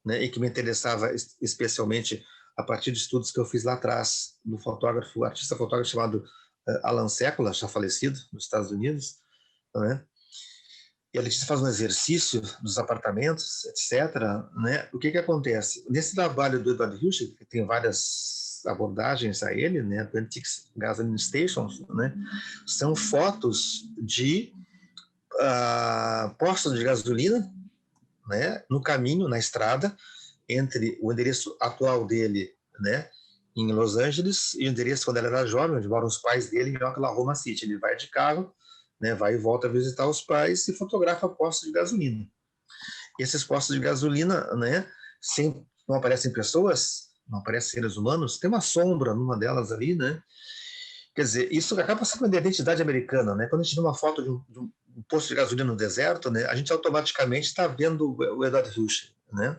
né, e que me interessava especialmente a partir de estudos que eu fiz lá atrás do artista fotógrafo chamado Alan Sekula, já falecido, nos Estados Unidos, né? E a Letícia faz um exercício dos apartamentos, etc., né? O que acontece? Nesse trabalho do Edward Hilscher, que tem várias abordagens a ele, né? Do Antiques Gasoline Stations, né? São fotos de postos de gasolina, né? No caminho, na estrada, entre o endereço atual dele, né? Em Los Angeles, e o endereço quando ele era jovem, onde moram os pais dele, em Oklahoma City. Ele vai de carro, né, vai e volta a visitar os pais e fotografa postos de gasolina. Esses postos de gasolina, né, não aparecem pessoas, não aparecem seres humanos, tem uma sombra numa delas ali, né? Quer dizer, isso acaba sendo uma identidade americana, né? Quando a gente vê uma foto de um posto de gasolina no deserto, né, a gente automaticamente está vendo o Edward Hilscher, né?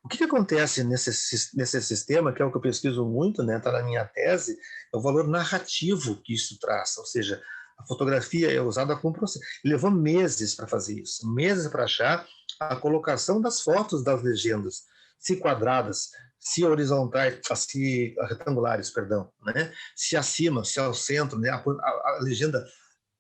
O que acontece nesse sistema, que é o que eu pesquiso muito, né, está na minha tese, é o valor narrativo que isso traz, ou seja, a fotografia é usada como processo. Ele levou meses para fazer isso, meses para achar a colocação das fotos das legendas, se quadradas, se horizontais, se retangulares, perdão, né? Se acima, se ao centro, né? A legenda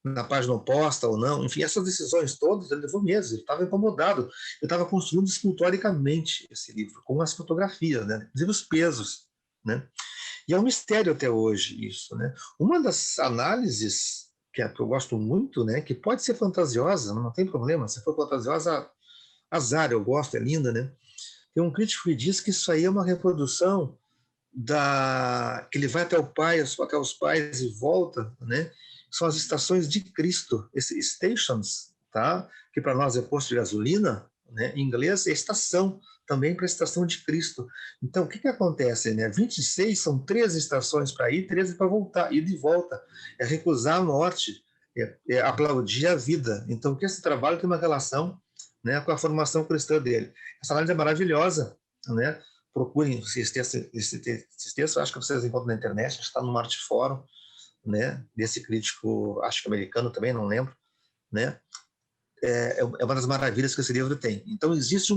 na página oposta ou não, enfim, essas decisões todas, ele levou meses, ele estava incomodado, eu estava construindo escultoricamente esse livro, com as fotografias, né? Inclusive os pesos, né? E é um mistério até hoje isso, né? Uma das análises que eu gosto muito, né? Que pode ser fantasiosa, não tem problema, se for fantasiosa, azar, eu gosto, é linda, né? Tem um crítico que diz que isso aí é uma reprodução que ele vai até o pai, até os pais e volta, né? São as estações de Cristo, esses stations, tá? Que para nós é posto de gasolina, né? Em inglês é estação, também para a estação de Cristo. Então, o que acontece, né? 26 são 13 estações para ir, 13 para voltar, ir de volta. É recusar a morte, é aplaudir a vida. Então, que esse trabalho tem uma relação, né, com a formação cristã dele. Essa análise é maravilhosa, né? Procurem esse texto, acho que vocês encontram na internet, está no Marte Fórum, né? Desse crítico, acho que americano também, não lembro, né? É uma das maravilhas que esse livro tem. Então, existe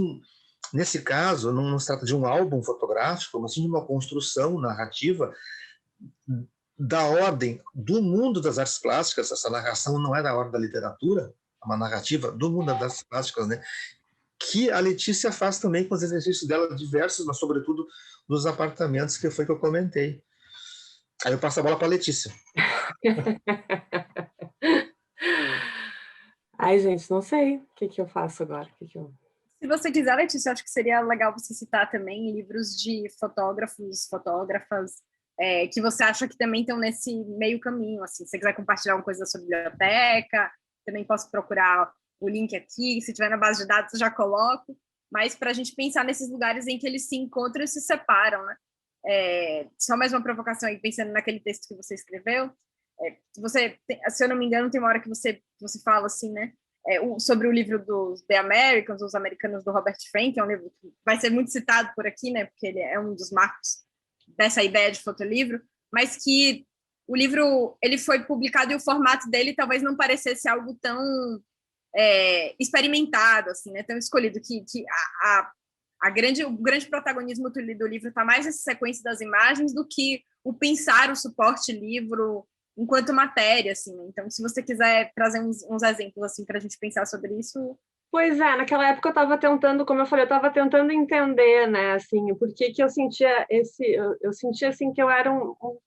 nesse caso, não se trata de um álbum fotográfico, mas sim de uma construção narrativa da ordem do mundo das artes plásticas. Essa narração não é da ordem da literatura, é uma narrativa do mundo das artes plásticas, né? Que a Letícia faz também com os exercícios dela diversos, mas sobretudo nos apartamentos, que foi que eu comentei. Aí eu passo a bola para a Letícia. Ai, gente, não sei o que eu faço agora. Se você quiser, Letícia, acho que seria legal você citar também livros de fotógrafos, fotógrafas, que você acha que também estão nesse meio caminho. Assim, se você quiser compartilhar uma coisa sobre biblioteca, também posso procurar o link aqui. Se tiver na base de dados, eu já coloco. Mas para a gente pensar nesses lugares em que eles se encontram e se separam, né? Só mais uma provocação aí, pensando naquele texto que você escreveu. Se eu não me engano, tem uma hora que você fala assim, né? Sobre o livro dos The Americans, os americanos, do Robert Frank, que é um livro que vai ser muito citado por aqui, né? Porque ele é um dos marcos dessa ideia de fotolivro, mas que o livro ele foi publicado e o formato dele talvez não parecesse algo tão experimentado, assim, né? Tão escolhido, que o grande protagonismo do livro está mais nessa sequência das imagens do que o pensar o suporte livro enquanto matéria, assim. Então, se você quiser trazer uns exemplos assim para a gente pensar sobre isso. Pois é, naquela época eu estava tentando, como eu falei, eu estava tentando entender, né, assim, por que eu sentia eu sentia assim que eu era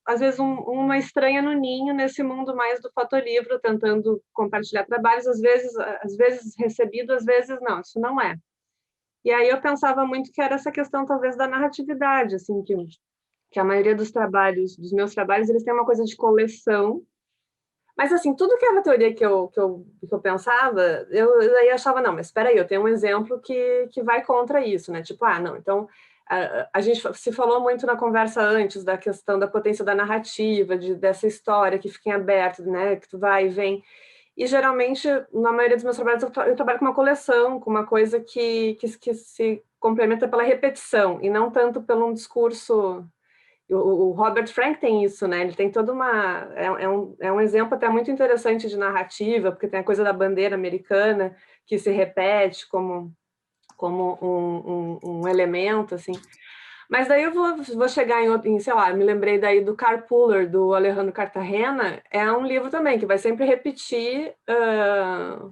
às vezes uma estranha no ninho nesse mundo mais do fotolivro, tentando compartilhar trabalhos, às vezes recebido, às vezes não, isso não é. E aí eu pensava muito que era essa questão talvez da narratividade, assim, que a maioria dos meus trabalhos, eles têm uma coisa de coleção. Mas, assim, tudo que era teoria que eu pensava, eu aí achava, não, mas espera aí, eu tenho um exemplo que vai contra isso, né? Tipo, não, então, a gente se falou muito na conversa antes da questão da potência da narrativa, dessa história que fica em aberto, né? Que tu vai e vem. E, geralmente, na maioria dos meus trabalhos, eu trabalho com uma coleção, com uma coisa que se complementa pela repetição, e não tanto pelo um discurso. O Robert Frank tem isso, né? Ele tem toda uma... É um exemplo até muito interessante de narrativa, porque tem a coisa da bandeira americana que se repete como um elemento, assim. Mas daí eu vou chegar em, sei lá, me lembrei daí do Carpooler, do Alejandro Cartagena, é um livro também que vai sempre repetir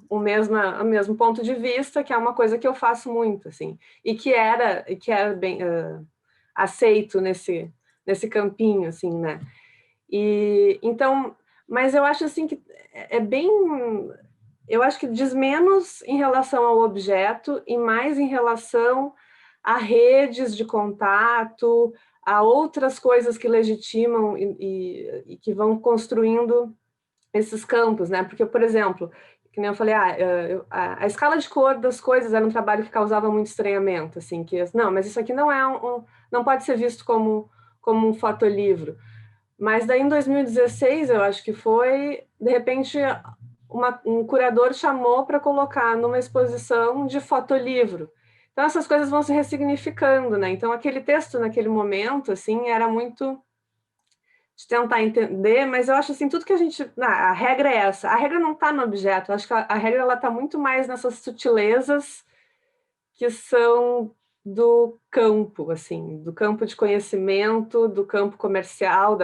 o mesmo ponto de vista, que é uma coisa que eu faço muito, assim, e que era bem aceito nesse campinho, assim, né? E então, mas eu acho assim que eu acho que diz menos em relação ao objeto e mais em relação a redes de contato, a outras coisas que legitimam e que vão construindo esses campos, né? Porque, por exemplo, que nem eu falei, a escala de cor das coisas era um trabalho que causava muito estranhamento, assim, não, mas isso aqui não não pode ser visto como um fotolivro. Mas daí, em 2016, eu acho que foi, de repente, um curador chamou para colocar numa exposição de fotolivro. Então, essas coisas vão se ressignificando, né? Então, aquele texto, naquele momento, assim, era muito de tentar entender, mas eu acho, assim, tudo que a regra é essa. A regra não está no objeto. Eu acho que a regra está muito mais nessas sutilezas que são do campo, assim, do campo de conhecimento, do campo comercial,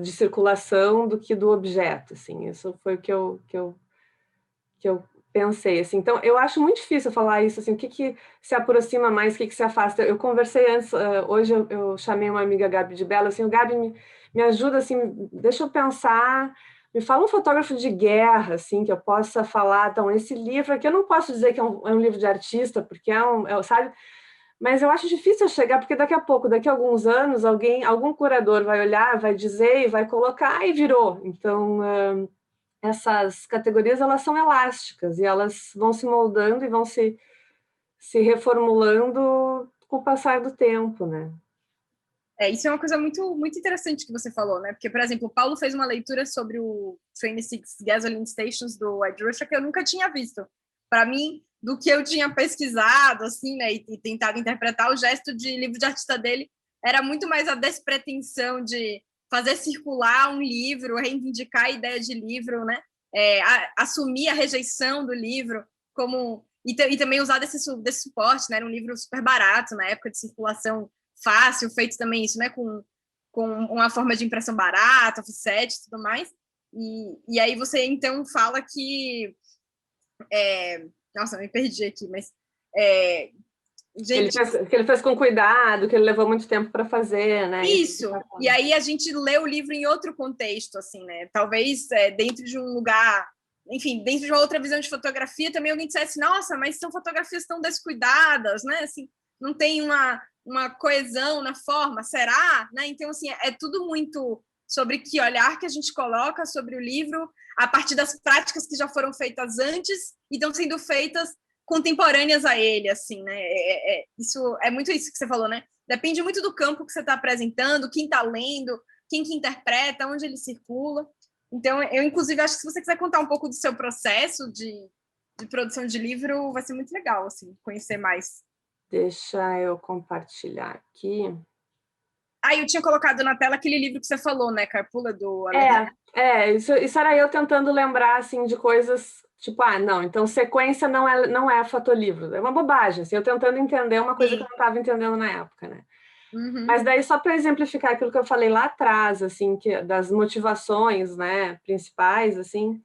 de circulação, do que do objeto, assim. Isso foi o que eu pensei, assim. Então, eu acho muito difícil falar isso, assim, o que se aproxima mais, o que se afasta. Eu conversei antes, hoje eu chamei uma amiga, Gabi de Belo, assim, o Gabi me ajuda, assim, deixa eu pensar, me fala um fotógrafo de guerra, assim, que eu possa falar, então, esse livro aqui, eu não posso dizer que é um livro de artista, porque sabe, mas eu acho difícil chegar, porque daqui a pouco, daqui a alguns anos, algum curador vai olhar, vai dizer e vai colocar, e virou. Então, essas categorias, elas são elásticas, e elas vão se moldando e vão se reformulando com o passar do tempo, né? Isso é uma coisa muito, muito interessante que você falou, né? Porque, por exemplo, o Paulo fez uma leitura sobre o 26 Gasoline Stations do Ed Ruscha que eu nunca tinha visto. Para mim, do que eu tinha pesquisado, assim, né, e tentado interpretar, o gesto de livro de artista dele era muito mais a despretensão de fazer circular um livro, reivindicar a ideia de livro, né? Assumir a rejeição do livro como e também usar desse suporte, né? Era um livro super barato na época de circulação fácil, feito também isso, né, com uma forma de impressão barata, offset e tudo mais. E aí você, então, fala que... Nossa, me perdi aqui, mas... Gente, que ele fez com cuidado, que ele levou muito tempo para fazer, né? Isso. E aí a gente lê o livro em outro contexto, assim, né? Talvez dentro de um lugar... Enfim, dentro de uma outra visão de fotografia, também alguém dissesse, nossa, mas são fotografias tão descuidadas, né? Assim, não tem uma coesão na forma, será? Né? Então, assim, é tudo muito sobre que olhar que a gente coloca sobre o livro a partir das práticas que já foram feitas antes e estão sendo feitas contemporâneas a ele, assim, né? Isso é muito isso que você falou, né? Depende muito do campo que você está apresentando, quem está lendo, quem que interpreta, onde ele circula. Então, eu, inclusive, acho que se você quiser contar um pouco do seu processo de produção de livro, vai ser muito legal, assim, conhecer mais. Deixa eu compartilhar aqui. Eu tinha colocado na tela aquele livro que você falou, né, Carpula, do Alejandro. Isso era eu tentando lembrar, assim, de coisas, tipo, não, então sequência não é fotolivro, é uma bobagem, assim, eu tentando entender uma coisa que eu não estava entendendo na época, né? Uhum. Mas daí, só para exemplificar aquilo que eu falei lá atrás, assim, das motivações, né, principais, assim,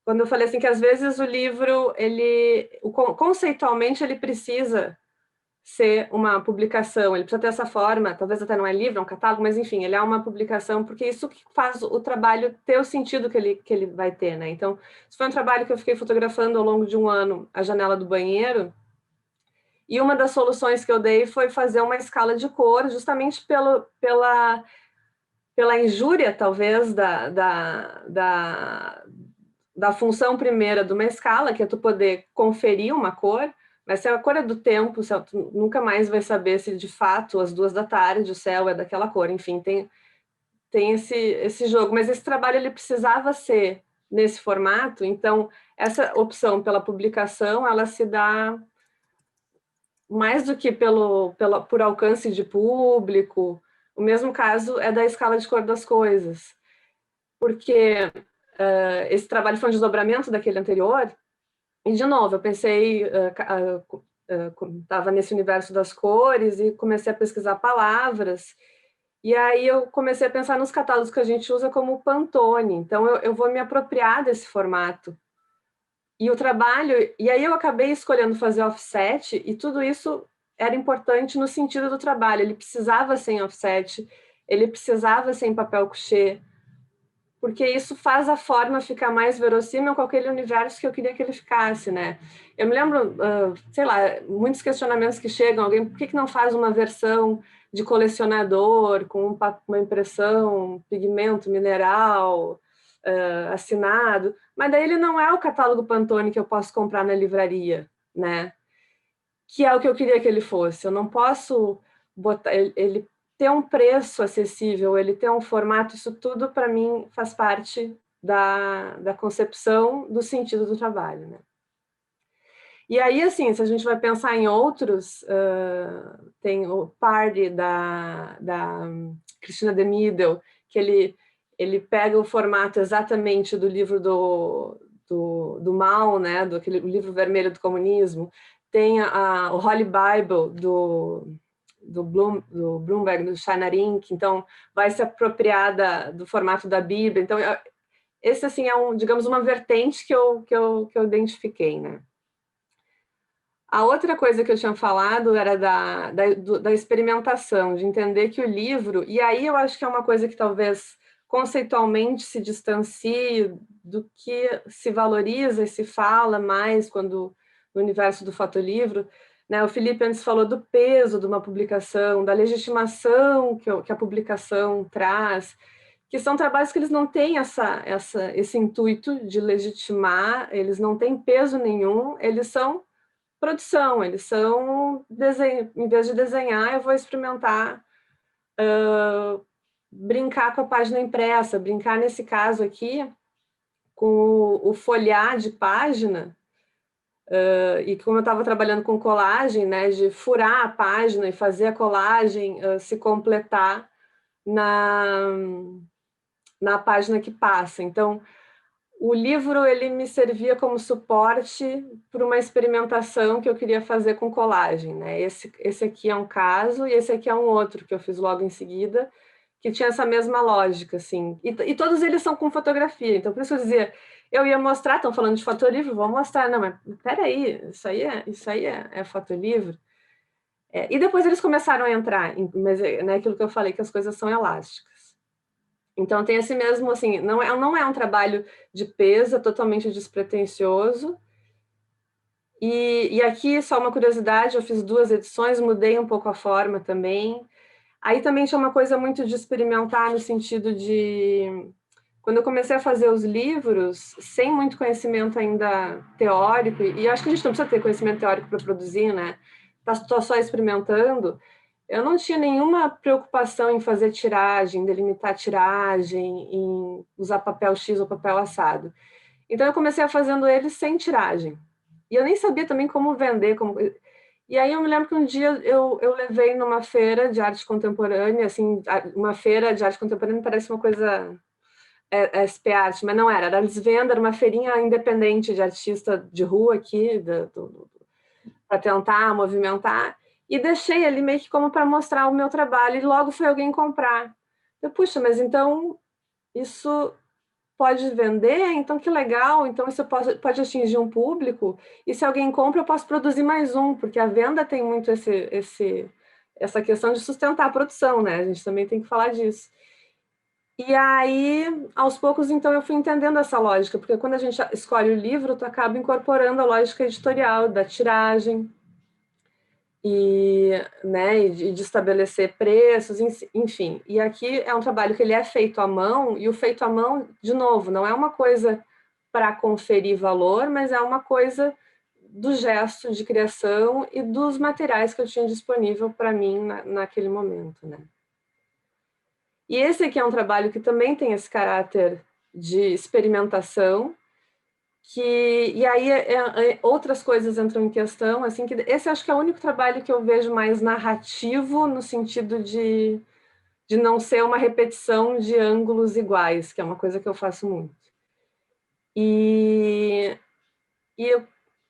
quando eu falei assim que às vezes o livro, conceitualmente, ele precisa ser uma publicação, ele precisa ter essa forma, talvez até não é livro, é um catálogo, mas enfim, ele é uma publicação, porque isso que faz o trabalho ter o sentido que ele vai ter, né? Então, isso foi um trabalho que eu fiquei fotografando ao longo de um ano, a janela do banheiro, e uma das soluções que eu dei foi fazer uma escala de cor, justamente pela injúria, talvez, da função primeira de uma escala, que é tu poder conferir uma cor, mas se a cor é do tempo, tu nunca mais vai saber se de fato às 2 da tarde o céu é daquela cor. Enfim, tem esse jogo. Mas esse trabalho ele precisava ser nesse formato, então essa opção pela publicação, ela se dá mais do que por alcance de público. O mesmo caso é da escala de cor das coisas, porque esse trabalho foi um desdobramento daquele anterior, e de novo, eu pensei, estava nesse universo das cores e comecei a pesquisar palavras, e aí eu comecei a pensar nos catálogos que a gente usa como Pantone, então eu vou me apropriar desse formato. E o trabalho, e aí eu acabei escolhendo fazer offset, e tudo isso era importante no sentido do trabalho, ele precisava ser em offset, ele precisava ser em papel couché, porque isso faz a forma ficar mais verossímil com aquele universo que eu queria que ele ficasse, né? Eu me lembro, sei lá, muitos questionamentos que chegam, alguém, por que não faz uma versão de colecionador, com uma impressão, pigmento mineral, assinado? Mas daí ele não é o catálogo Pantone que eu posso comprar na livraria, né? Que é o que eu queria que ele fosse. Eu não posso botar... Ele ter um preço acessível, ele ter um formato, isso tudo, para mim, faz parte da concepção do sentido do trabalho, né? E aí, assim, se a gente vai pensar em outros, tem o Party, da Cristina de Middel, que ele pega o formato exatamente do livro do Mao, né, do livro vermelho do comunismo, tem o Holy Bible do Bloomberg, do China Inc., então vai se apropriar do formato da Bíblia. Então, esse assim, digamos, uma vertente que eu identifiquei, né? A outra coisa que eu tinha falado era da experimentação, de entender que o livro, e aí eu acho que é uma coisa que talvez conceitualmente se distancie do que se valoriza e se fala mais no universo do fotolivro, né? O Felipe antes falou do peso de uma publicação, da legitimação que a publicação traz, que são trabalhos que eles não têm esse intuito de legitimar, eles não têm peso nenhum, eles são produção, eles são desenho. Em vez de desenhar, eu vou experimentar brincar com a página impressa, brincar nesse caso aqui com o folhear de página, e como eu estava trabalhando com colagem, né, de furar a página e fazer a colagem se completar na página que passa. Então, o livro ele me servia como suporte para uma experimentação que eu queria fazer com colagem, né? Esse aqui é um caso e esse aqui é um outro que eu fiz logo em seguida, que tinha essa mesma lógica, assim. E todos eles são com fotografia, então por isso eu dizia, eu ia mostrar, estão falando de fotolivro, vou mostrar. Não, mas peraí, isso aí é fotolivro? E depois eles começaram a entrar, mas né, aquilo que eu falei, que as coisas são elásticas. Então, tem esse mesmo, assim, não é um trabalho de peso, é totalmente despretensioso. E aqui, só uma curiosidade, eu fiz 2 edições, mudei um pouco a forma também. Aí também tinha uma coisa muito de experimentar, no sentido de... Quando eu comecei a fazer os livros, sem muito conhecimento ainda teórico, e acho que a gente não precisa ter conhecimento teórico para produzir, né? Estou só experimentando. Eu não tinha nenhuma preocupação em fazer tiragem, delimitar tiragem, em usar papel X ou papel assado. Então, eu comecei fazendo eles sem tiragem. E eu nem sabia também como vender. E aí, eu me lembro que um dia eu levei numa feira de arte contemporânea, assim, uma feira de arte contemporânea parece uma coisa SP Arte, mas não era. Era Desvenda, era uma feirinha independente de artista de rua aqui, para tentar movimentar. E deixei ali meio que como para mostrar o meu trabalho, e logo foi alguém comprar. Puxa, mas então isso pode vender? Então que legal, então isso pode atingir um público, e se alguém compra eu posso produzir mais um, porque a venda tem muito essa questão de sustentar a produção, né? A gente também tem que falar disso. E aí, aos poucos, então, eu fui entendendo essa lógica, porque quando a gente escolhe o livro, tu acaba incorporando a lógica editorial, da tiragem, e de estabelecer preços, enfim. E aqui é um trabalho que ele é feito à mão, e o feito à mão, de novo, não é uma coisa para conferir valor, mas é uma coisa do gesto de criação e dos materiais que eu tinha disponível para mim naquele momento, né? E esse aqui é um trabalho que também tem esse caráter de experimentação, e aí outras coisas entram em questão, assim, que esse acho que é o único trabalho que eu vejo mais narrativo, no sentido de não ser uma repetição de ângulos iguais, que é uma coisa que eu faço muito.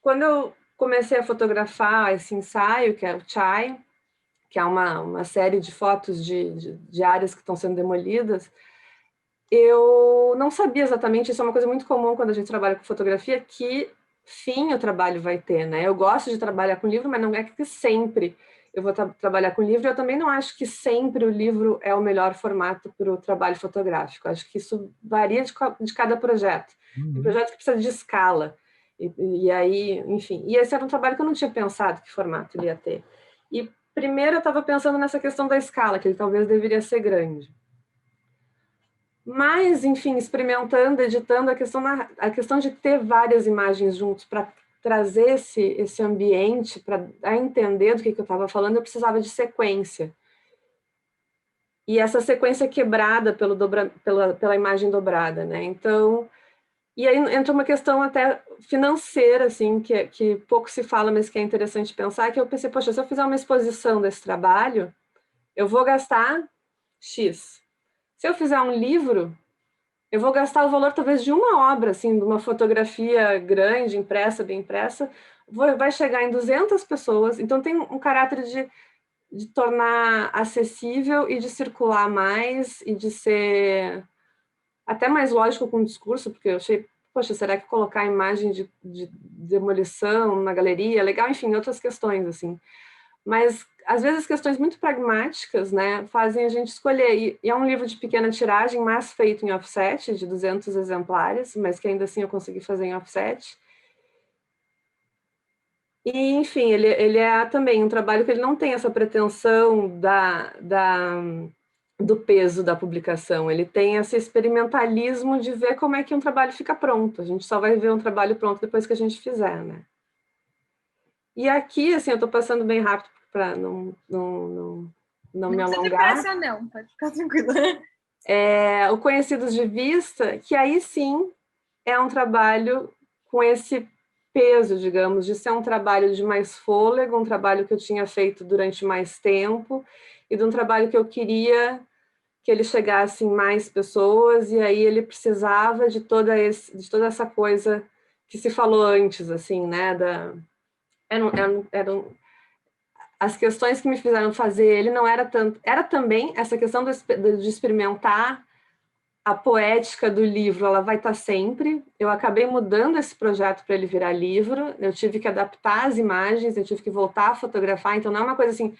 Quando eu comecei a fotografar esse ensaio, que é o Chai, que é uma série de fotos de áreas que estão sendo demolidas, eu não sabia exatamente, isso é uma coisa muito comum quando a gente trabalha com fotografia, que fim o trabalho vai ter, né? Eu gosto de trabalhar com livro, mas não é que sempre eu vou trabalhar com livro. Eu também não acho que sempre o livro é o melhor formato para o trabalho fotográfico. Acho que isso varia de cada projeto. Tem projeto que precisa de escala. E aí, enfim. E esse era um trabalho que eu não tinha pensado que formato ele ia ter. E primeiro eu estava pensando nessa questão da escala, que ele talvez deveria ser grande. Mas, enfim, experimentando, editando, a questão de ter várias imagens juntos para trazer esse ambiente, para entender do que eu estava falando, eu precisava de sequência. E essa sequência quebrada pela imagem dobrada, né? Então, e aí entra uma questão até financeira, assim, que pouco se fala, mas que é interessante pensar, que eu pensei, poxa, se eu fizer uma exposição desse trabalho, eu vou gastar X. Se eu fizer um livro, eu vou gastar o valor talvez de uma obra, assim, de uma fotografia grande, impressa, bem impressa, vai chegar em 200 pessoas, então tem um caráter de tornar acessível e de circular mais e de ser até mais lógico com o discurso, porque eu achei, poxa, será que colocar a imagem de demolição na galeria é legal? Enfim, outras questões, assim. Mas, às vezes, questões muito pragmáticas, né, fazem a gente escolher. E é um livro de pequena tiragem, mas feito em offset, de 200 exemplares, mas que ainda assim eu consegui fazer em offset. E, enfim, ele é também um trabalho que ele não tem essa pretensão do peso da publicação, ele tem esse experimentalismo de ver como é que um trabalho fica pronto. A gente só vai ver um trabalho pronto depois que a gente fizer, né? E aqui, assim, eu estou passando bem rápido para não me precisa ter alongar. pressa, não, pode ficar tranquila. O Conhecidos de Vista, que aí sim é um trabalho com esse peso, digamos, de ser um trabalho de mais fôlego, um trabalho que eu tinha feito durante mais tempo, e de um trabalho que eu queria que ele chegasse em mais pessoas, e aí ele precisava de toda essa coisa que se falou antes, assim, né? As questões que me fizeram fazer ele não era tanto... Era também essa questão de experimentar a poética do livro, ela vai estar sempre. Eu acabei mudando esse projeto para ele virar livro, eu tive que adaptar as imagens, eu tive que voltar a fotografar, então não é uma coisa assim...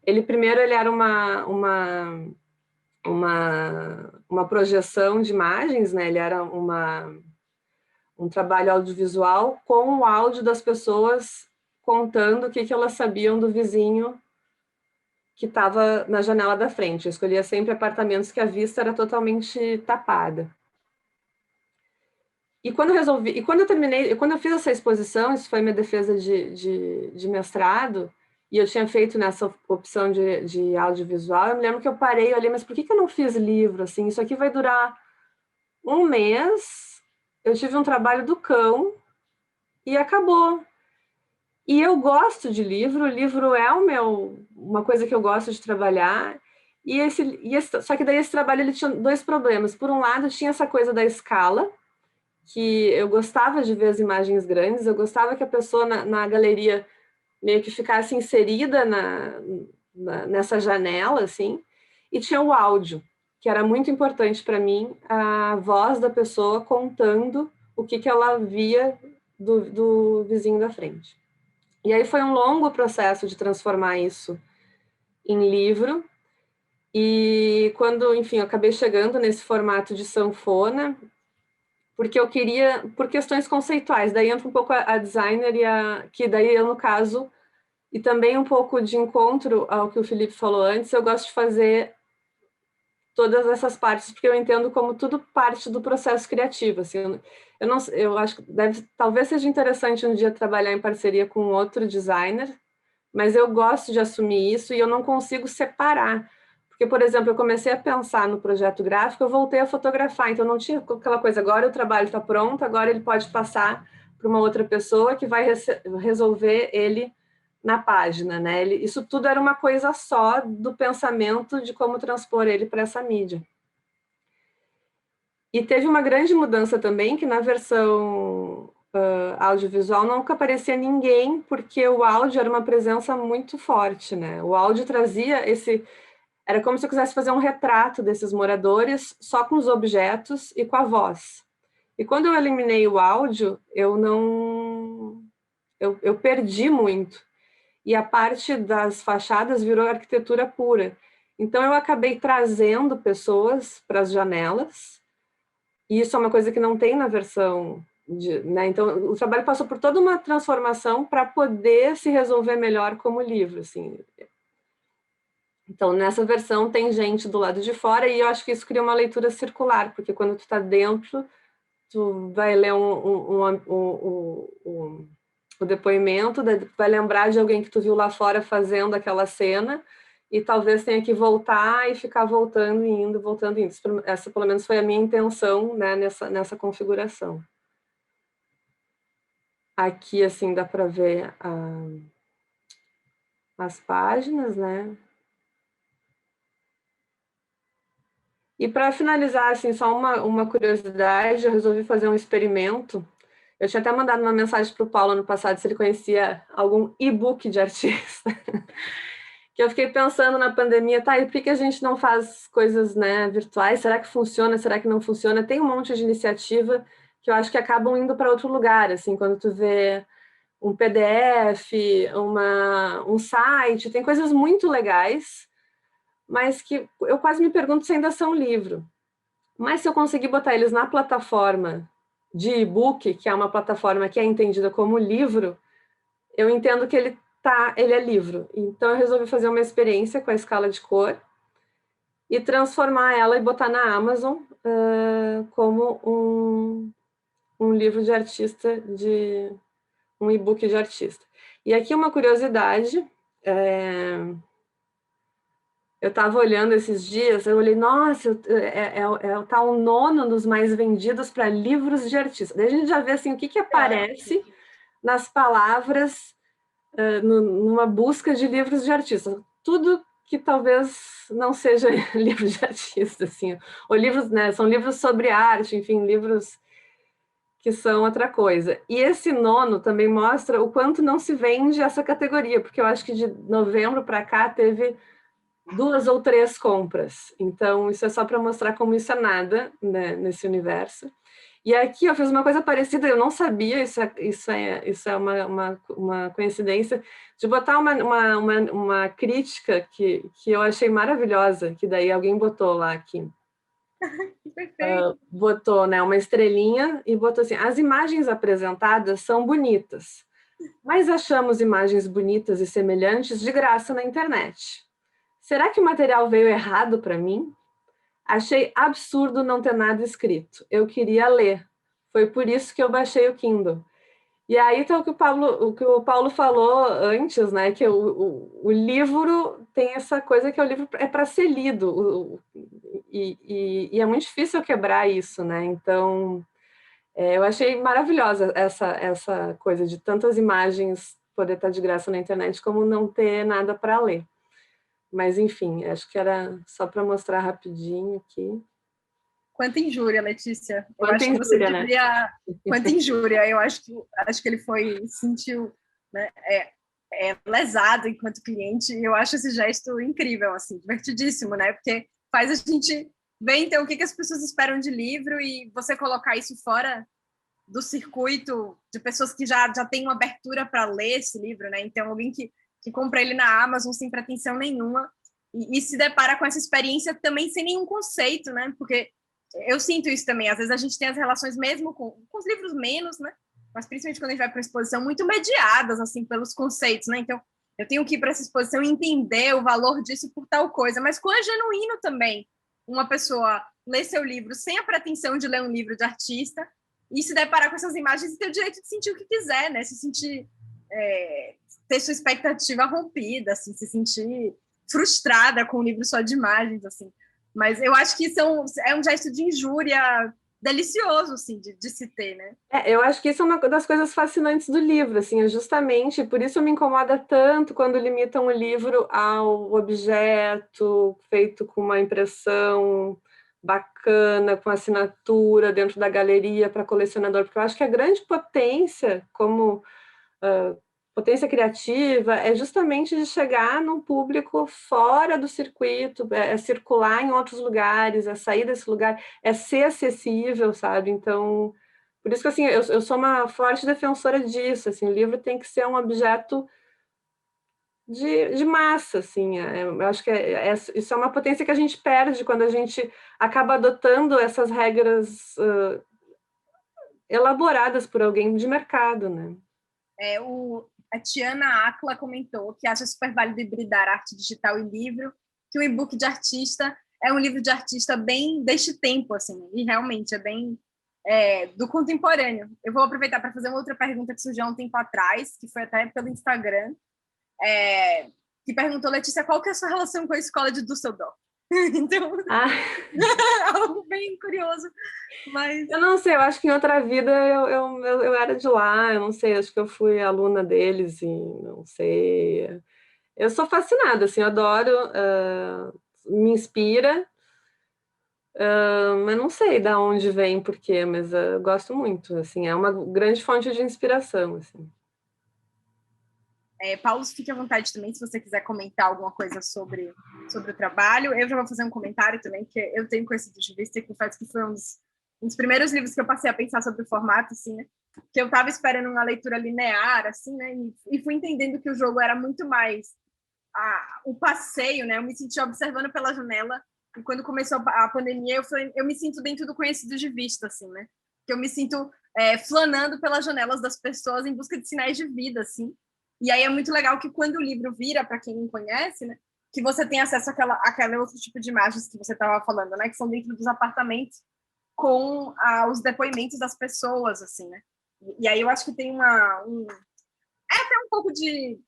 Ele primeiro ele era uma projeção de imagens, né? Ele era um trabalho audiovisual com o áudio das pessoas contando o que elas sabiam do vizinho que estava na janela da frente. Eu escolhia sempre apartamentos que a vista era totalmente tapada. E quando eu terminei, quando eu fiz essa exposição, isso foi minha defesa de mestrado, e eu tinha feito nessa opção de audiovisual, eu me lembro que eu parei e olhei, mas por que eu não fiz livro? Assim, isso aqui vai durar um mês, eu tive um trabalho do cão e acabou. E eu gosto de livro, o livro é uma coisa que eu gosto de trabalhar, só que daí esse trabalho ele tinha dois problemas. Por um lado, tinha essa coisa da escala, que eu gostava de ver as imagens grandes, eu gostava que a pessoa na galeria meio que ficasse inserida nessa janela, assim, e tinha o áudio, que era muito importante para mim, a voz da pessoa contando o que ela via do vizinho da frente. E aí foi um longo processo de transformar isso em livro, e quando, enfim, eu acabei chegando nesse formato de sanfona, porque eu queria, por questões conceituais, daí entra um pouco a designer que daí eu, no caso, e também um pouco de encontro ao que o Felipe falou antes, eu gosto de fazer todas essas partes, porque eu entendo como tudo parte do processo criativo, assim, eu acho que talvez seja interessante um dia trabalhar em parceria com outro designer, mas eu gosto de assumir isso e eu não consigo separar, porque, por exemplo, eu comecei a pensar no projeto gráfico, eu voltei a fotografar, então não tinha aquela coisa, agora o trabalho está pronto, agora ele pode passar para uma outra pessoa que vai resolver ele na página, né? Isso tudo era uma coisa só do pensamento de como transpor ele para essa mídia. E teve uma grande mudança também, que na versão audiovisual nunca aparecia ninguém, porque o áudio era uma presença muito forte, né? O áudio trazia era como se eu quisesse fazer um retrato desses moradores só com os objetos e com a voz. E quando eu eliminei o áudio, eu perdi muito. E a parte das fachadas virou arquitetura pura. Então eu acabei trazendo pessoas para as janelas, e isso é uma coisa que não tem na versão né? Então o trabalho passou por toda uma transformação para poder se resolver melhor como livro, assim. Então, nessa versão tem gente do lado de fora, e eu acho que isso cria uma leitura circular, porque quando tu está dentro, tu vai ler o depoimento, vai lembrar de alguém que tu viu lá fora fazendo aquela cena, e talvez tenha que voltar e ficar voltando e indo, voltando e indo. Essa, pelo menos, foi a minha intenção, né, nessa configuração. Aqui, assim, dá para ver as páginas, né? E para finalizar, assim, só uma curiosidade, eu resolvi fazer um experimento Eu tinha até mandado uma mensagem para o Paulo ano passado se ele conhecia algum e-book de artista. Que eu fiquei pensando na pandemia, tá, e por que a gente não faz coisas, né, virtuais? Será que funciona? Será que não funciona? Tem um monte de iniciativa que eu acho que acabam indo para outro lugar, assim, quando tu vê um PDF, um site, tem coisas muito legais, mas que eu quase me pergunto se ainda são livro. Mas se eu conseguir botar eles na plataforma de e-book, que é uma plataforma que é entendida como livro, eu entendo que ele é livro. Então eu resolvi fazer uma experiência com a escala de cor e transformar ela e botar na Amazon como um livro de artista, um e-book de artista. E aqui uma curiosidade, eu estava olhando esses dias, eu olhei, nossa, é o tal nono dos mais vendidos para livros de artista. Daí a gente já vê assim, o que aparece nas palavras numa busca de livros de artista. Tudo que talvez não seja livro de artista, assim, ou livros, né, são livros sobre arte, enfim, livros que são outra coisa. E esse nono também mostra o quanto não se vende essa categoria, porque eu acho que de novembro para cá teve 2 ou 3 compras. Então, isso é só para mostrar como isso é nada, né, nesse universo. E aqui eu fiz uma coisa parecida, eu não sabia, isso é uma coincidência, de botar uma crítica que eu achei maravilhosa, que daí alguém botou lá aqui. Botou, né, uma estrelinha e botou assim: as imagens apresentadas são bonitas, mas achamos imagens bonitas e semelhantes de graça na internet. Será que o material veio errado para mim? Achei absurdo não ter nada escrito. Eu queria ler. Foi por isso que eu baixei o Kindle. E aí tá o que o Paulo falou antes, né? Que o livro tem essa coisa que o livro é para ser lido. E é muito difícil quebrar isso, né? Então, eu achei maravilhosa essa coisa de tantas imagens poder estar de graça na internet como não ter nada para ler. Mas, enfim, acho que era só para mostrar rapidinho aqui. Quanta injúria, Letícia. Quanta eu acho injúria, que você né? devia... Quanta injúria. Eu acho que ele sentiu, né, lesado enquanto cliente. E eu acho esse gesto incrível, assim, divertidíssimo, né? Porque faz a gente ver, então, o que as pessoas esperam de livro e você colocar isso fora do circuito de pessoas que já têm uma abertura para ler esse livro, né? Então, alguém que compra ele na Amazon sem pretensão nenhuma e se depara com essa experiência também sem nenhum conceito, né? Porque eu sinto isso também. Às vezes a gente tem as relações mesmo com os livros menos, né? Mas principalmente quando a gente vai para uma exposição muito mediadas, assim, pelos conceitos, né? Então, eu tenho que ir para essa exposição e entender o valor disso por tal coisa. Mas quando é genuíno também uma pessoa ler seu livro sem a pretensão de ler um livro de artista e se deparar com essas imagens e ter o direito de sentir o que quiser, né? Se sentir... ter sua expectativa rompida, assim, se sentir frustrada com um livro só de imagens, assim. Mas eu acho que isso é um gesto de injúria delicioso, assim, de se ter, né? Eu acho que isso é uma das coisas fascinantes do livro, assim, é justamente por isso me incomoda tanto quando limitam o livro ao objeto feito com uma impressão bacana, com assinatura dentro da galeria para colecionador, porque eu acho que a grande potência como potência criativa é justamente de chegar num público fora do circuito, é circular em outros lugares, é sair desse lugar, é ser acessível, sabe? Então, por isso que assim, eu sou uma forte defensora disso, assim, o livro tem que ser um objeto de massa, assim, eu acho que isso é uma potência que a gente perde quando a gente acaba adotando essas regras elaboradas por alguém de mercado, né? A Tiana Akla comentou que acha super válido hibridar arte digital e livro, que o e-book de artista é um livro de artista bem deste tempo, assim, e realmente é bem do contemporâneo. Eu vou aproveitar para fazer uma outra pergunta que surgiu há um tempo atrás, que foi até pelo Instagram, que perguntou, Letícia, qual que é a sua relação com a escola de Düsseldorf? Então, algo bem curioso. Mas... Eu não sei, eu acho que em outra vida eu era de lá, eu não sei, acho que eu fui aluna deles e não sei. Eu sou fascinada, assim, eu adoro, me inspira. Mas não sei de onde vem, por quê, mas eu gosto muito, assim, é uma grande fonte de inspiração, assim. Paulo, fique à vontade também, se você quiser comentar alguma coisa sobre o trabalho. Eu já vou fazer um comentário também, que eu tenho conhecido de vista, e confesso que foi um dos primeiros livros que eu passei a pensar sobre o formato, assim, né? Que eu estava esperando uma leitura linear, assim, né? E fui entendendo que o jogo era muito mais o passeio, né? Eu me senti observando pela janela, e quando começou a pandemia, eu me sinto dentro do conhecido de vista, assim, né? Que eu me sinto flanando pelas janelas das pessoas em busca de sinais de vida, assim. E aí é muito legal que quando o livro vira, para quem não conhece, né, que você tem acesso àquele outro tipo de imagens que você estava falando, né, que são dentro dos apartamentos com os depoimentos das pessoas, assim, né. E aí eu acho que tem até um pouco de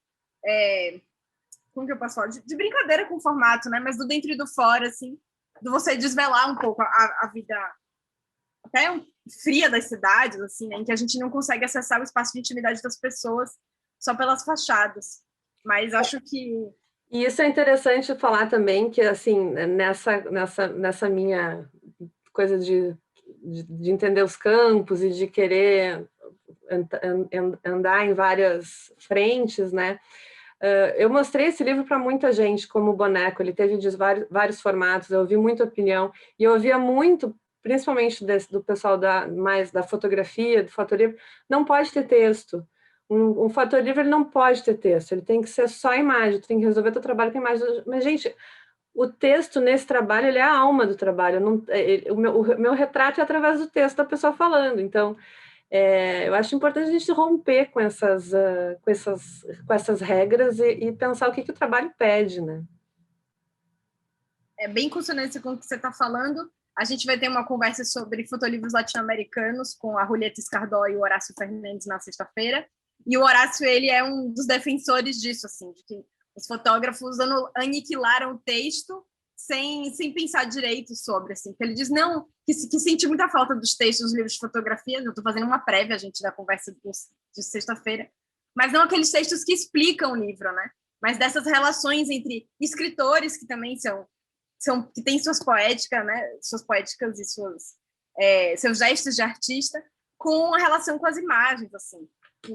como que eu posso falar? De brincadeira com o formato, né, mas do dentro e do fora, assim, do você desvelar um pouco a vida até fria das cidades, assim, né, em que a gente não consegue acessar o espaço de intimidade das pessoas só pelas fachadas. Mas acho que... E isso é interessante falar também, que assim, nessa minha coisa de entender os campos e de querer andar em várias frentes, né? Eu mostrei esse livro para muita gente como boneco, ele teve de vários formatos, eu ouvi muita opinião, e eu ouvia muito, principalmente do pessoal mais da fotografia, do fotolivro, não pode ter texto. Um fotolivro ele não pode ter texto, ele tem que ser só imagem, tu tem que resolver teu trabalho com imagem. Mas, gente, o texto nesse trabalho, ele é a alma do trabalho. O meu retrato é através do texto da pessoa falando. Então, eu acho importante a gente romper com essas regras e pensar o que o trabalho pede, né? É bem consonância com o que você está falando. A gente vai ter uma conversa sobre fotolivros latino-americanos com a Julieta Escardó e o Horácio Fernandes na sexta-feira. E o Horácio, ele é um dos defensores disso, assim, de que os fotógrafos aniquilaram o texto sem pensar direito sobre, assim. Ele diz, não, que sente muita falta dos textos dos livros de fotografia. Eu estou fazendo uma prévia, gente, da conversa de sexta-feira. Mas não aqueles textos que explicam o livro, né? Mas dessas relações entre escritores, que também que têm suas poéticas, né? Suas poéticas e seus gestos de artista, com a relação com as imagens, assim.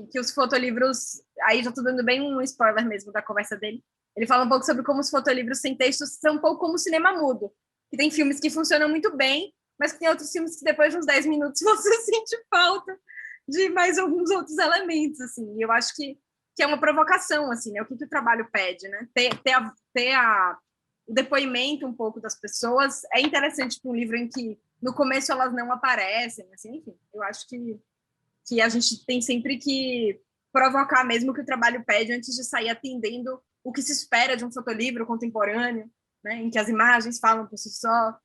Que os fotolivros, aí já estou dando bem um spoiler mesmo da conversa dele, ele fala um pouco sobre como os fotolivros sem textos são um pouco como o cinema mudo, que tem filmes que funcionam muito bem, mas que tem outros filmes que depois de uns 10 minutos você sente falta de mais alguns outros elementos, assim. E eu acho que é uma provocação, assim, né? O que o trabalho pede, né? Ter o depoimento um pouco das pessoas é interessante para um livro em que no começo elas não aparecem, assim, enfim, eu acho que a gente tem sempre que provocar mesmo o que o trabalho pede antes de sair atendendo o que se espera de um fotolivro contemporâneo, né, em que as imagens falam por si só,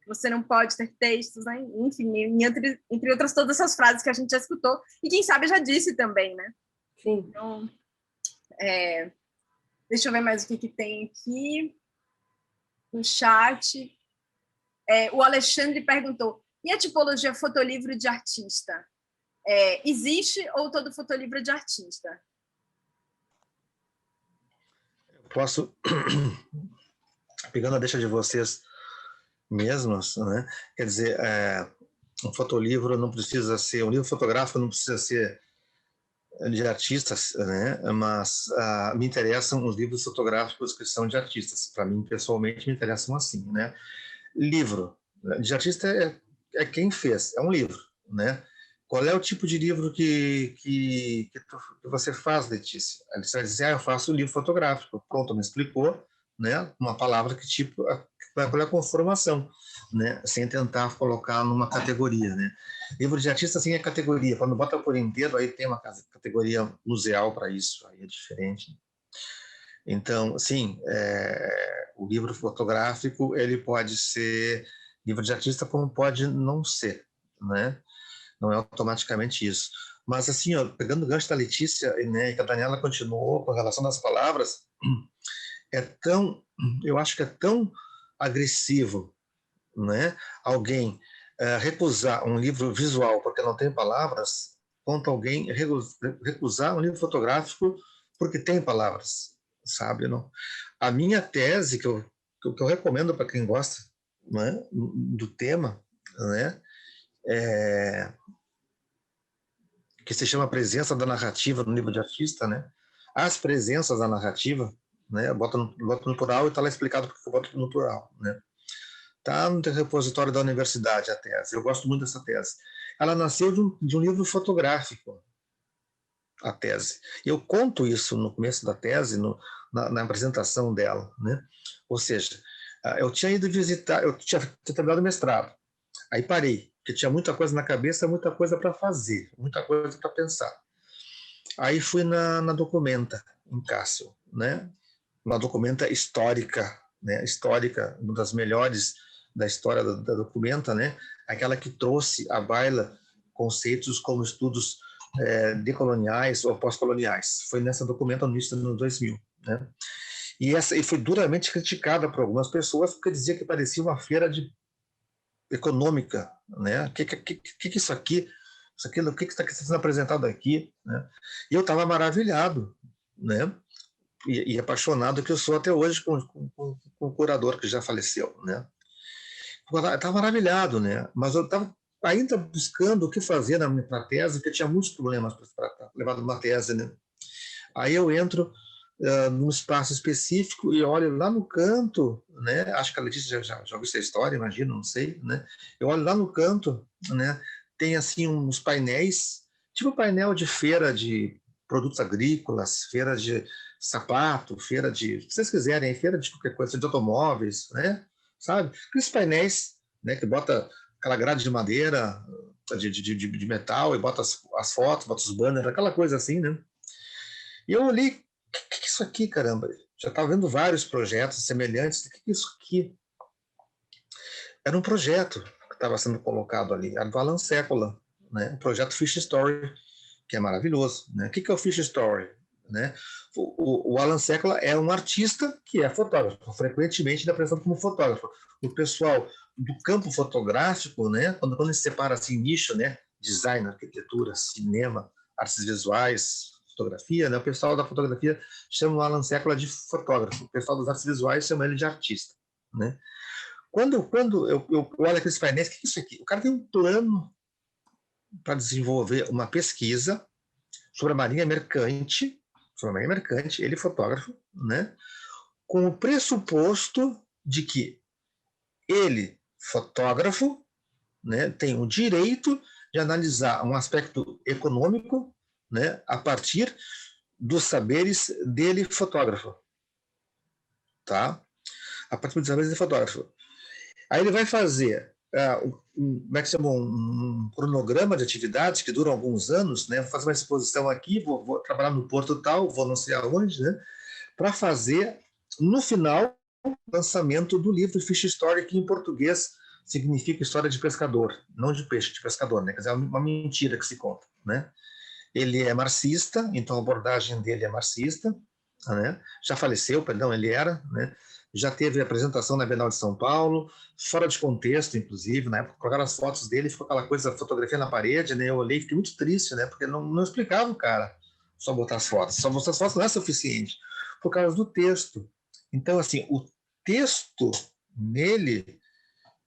você não pode ter textos, né, enfim, entre outras todas essas frases que a gente já escutou e quem sabe já disse também, né? Sim. Então, deixa eu ver mais o que tem aqui no chat. O Alexandre perguntou, e a tipologia fotolivro de artista? Existe ou todo fotolivro é de artista? Eu posso, pegando a deixa de vocês mesmos, né? Quer dizer, um fotolivro não precisa ser, um livro fotográfico não precisa ser de artistas, né? Mas me interessam os livros fotográficos que são de artistas. Para mim, pessoalmente, me interessam assim, né? Livro de artista é quem fez, é um livro, né? Qual é o tipo de livro que você faz, Letícia? Você vai dizer, eu faço um livro fotográfico. Pronto, me explicou, né? Uma palavra que tipo, qual é a conformação, né? Sem tentar colocar numa categoria, né? Livro de artista, assim, é categoria. Quando bota por inteiro, aí tem uma categoria museal para isso, aí é diferente. Então, sim, o livro fotográfico, ele pode ser livro de artista como pode não ser, né? Não é automaticamente isso. Mas, assim, ó, pegando o gancho da Letícia, né, que a Daniela continuou com relação das palavras, eu acho que é tão agressivo, né, alguém recusar um livro visual porque não tem palavras, quanto alguém recusar um livro fotográfico porque tem palavras, sabe? Não? A minha tese, que eu recomendo para quem gosta né, do tema, né, que se chama Presença da Narrativa no Nível de Artista, né? As presenças da narrativa, né? Bota no plural e está lá explicado porque eu boto no plural, né? Tá no repositório da universidade a tese. Eu gosto muito dessa tese. Ela nasceu de um livro fotográfico, a tese. Eu conto isso no começo da tese, na apresentação dela, né? Ou seja, eu tinha ido visitar, eu tinha terminado o mestrado, aí parei, porque tinha muita coisa na cabeça, muita coisa para fazer, muita coisa para pensar. Aí fui na Documenta, em Cássio, né? Uma Documenta histórica, né? Histórica, uma das melhores da história da Documenta, né? Aquela que trouxe à baila conceitos como estudos decoloniais ou pós-coloniais. Foi nessa Documenta no início do ano 2000, né? E foi duramente criticada por algumas pessoas porque dizia que parecia uma feira econômica, né? Que isso aqui, o que está sendo apresentado aqui, né? E eu estava maravilhado, né? E apaixonado que eu sou até hoje com o curador que já faleceu, né? Eu estava maravilhado, né? Mas eu estava ainda buscando o que fazer na minha tese, porque tinha muitos problemas para levar uma tese, né? Aí eu entro num espaço específico e olho lá no canto, né? Acho que a Letícia já ouviu essa história, imagino, não sei, né? Eu olho lá no canto, né? Tem assim uns painéis, tipo painel de feira de produtos agrícolas, feira de sapato, feira de, se vocês quiserem, feira de qualquer coisa, de automóveis, né? Sabe? Aqueles painéis, né? Que bota aquela grade de madeira, de metal e bota as fotos, bota os banners, aquela coisa assim, né? E eu olhei, o que é isso aqui, caramba? Já estava vendo vários projetos semelhantes, o que é isso aqui? Era um projeto que estava sendo colocado ali, era do Alan Sekula, né? O projeto Fish Story, que é maravilhoso, né? O que é o Fish Story? Né? O Alan Sekula é um artista que é fotógrafo, frequentemente ele é apresentado como fotógrafo. O pessoal do campo fotográfico, né? Quando se separa assim, nicho, né? Design, arquitetura, cinema, artes visuais, fotografia, né? O pessoal da fotografia chama o Alan Sekula de fotógrafo, o pessoal das artes visuais chama ele de artista, né? Quando eu olho aqueles painéis, o que é isso aqui? O cara tem um plano para desenvolver uma pesquisa sobre a marinha mercante, ele é fotógrafo, né? Com o pressuposto de que ele, fotógrafo, né, tem o direito de analisar um aspecto econômico, né, a partir dos saberes dele, fotógrafo. Tá? A partir dos saberes dele, fotógrafo. Aí ele vai fazer como é que chama? Um cronograma de atividades que duram alguns anos, né? Vou fazer uma exposição aqui, vou trabalhar no Porto tal, vou não sei aonde, né? Para fazer, no final, o lançamento do livro Fish Story, que em português significa história de pescador, não de peixe, de pescador, né? Quer dizer, é uma mentira que se conta, né? Ele é marxista, então a abordagem dele é marxista, né? Já faleceu, perdão, ele era, né? Já teve apresentação na Bienal de São Paulo, fora de contexto, inclusive, na época colocaram as fotos dele, ficou aquela coisa, fotografia na parede, né? Eu olhei e fiquei muito triste, né? Porque não explicava o cara só botar as fotos. Só botar as fotos não é suficiente, por causa do texto. Então, assim, o texto nele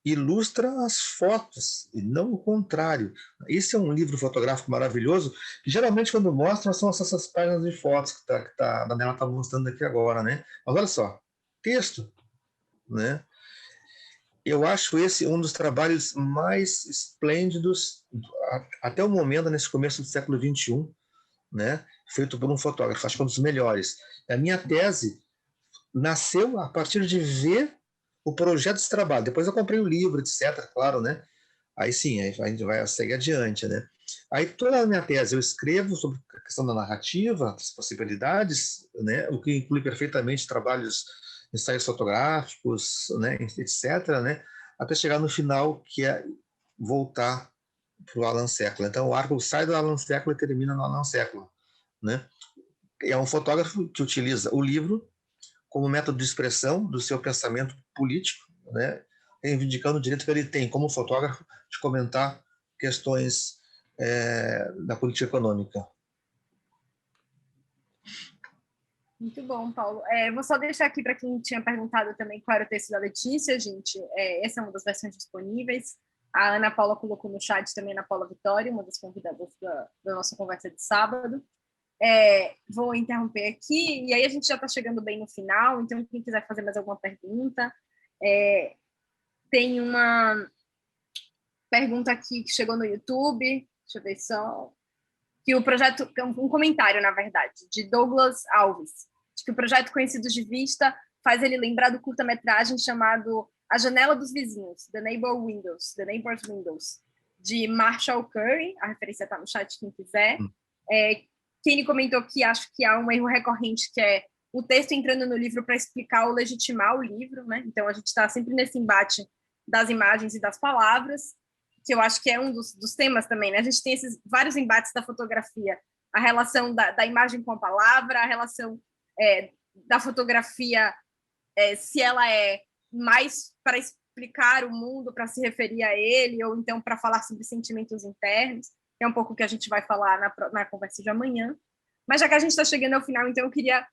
ilustra as fotos, e não o contrário. Esse é um livro fotográfico maravilhoso, que geralmente quando mostra são essas páginas de fotos que a Daniela está mostrando aqui agora, né? Mas olha só, texto, né? Eu acho esse um dos trabalhos mais esplêndidos até o momento, nesse começo do século XXI, né? Feito por um fotógrafo, acho que é um dos melhores. A minha tese nasceu a partir de ver o projeto de trabalho. Depois eu comprei o livro, etc., claro, né? Aí sim, aí a gente vai seguir adiante, né? Aí toda a minha tese eu escrevo sobre a questão da narrativa, as possibilidades, né? O que inclui perfeitamente trabalhos, ensaios fotográficos, né? etc., né? Até chegar no final, que é voltar para o Alan Sekula. Então o arco sai do Alan Sekula e termina no Alan Sekula, né? É um fotógrafo que utiliza o livro como método de expressão do seu pensamento político, né, reivindicando o direito que ele tem, como fotógrafo, de comentar questões da política econômica. Muito bom, Paulo. Vou só deixar aqui para quem tinha perguntado também qual era o texto da Letícia, gente. Essa é uma das versões disponíveis. A Ana Paula colocou no chat também, Ana Paula Vitória, uma das convidadas da nossa conversa de sábado. Vou interromper aqui, e aí a gente já está chegando bem no final, então quem quiser fazer mais alguma pergunta, tem uma pergunta aqui que chegou no YouTube, deixa eu ver só, que o projeto, um comentário, na verdade, de Douglas Alves, de que o projeto Conhecidos de Vista faz ele lembrar do curta-metragem chamado A Janela dos Vizinhos, The Neighbor's Windows, de Marshall Curry, a referência está no chat, quem quiser. Kenny comentou que acho que há um erro recorrente, que é o texto entrando no livro para explicar ou legitimar o livro, né? Então a gente está sempre nesse embate das imagens e das palavras, que eu acho que é um dos temas também, né? A gente tem esses vários embates da fotografia, a relação da imagem com a palavra, a relação da fotografia, se ela é mais para explicar o mundo, para se referir a ele, ou então para falar sobre sentimentos internos, que é um pouco o que a gente vai falar na conversa de amanhã. Mas já que a gente está chegando ao final, então eu queria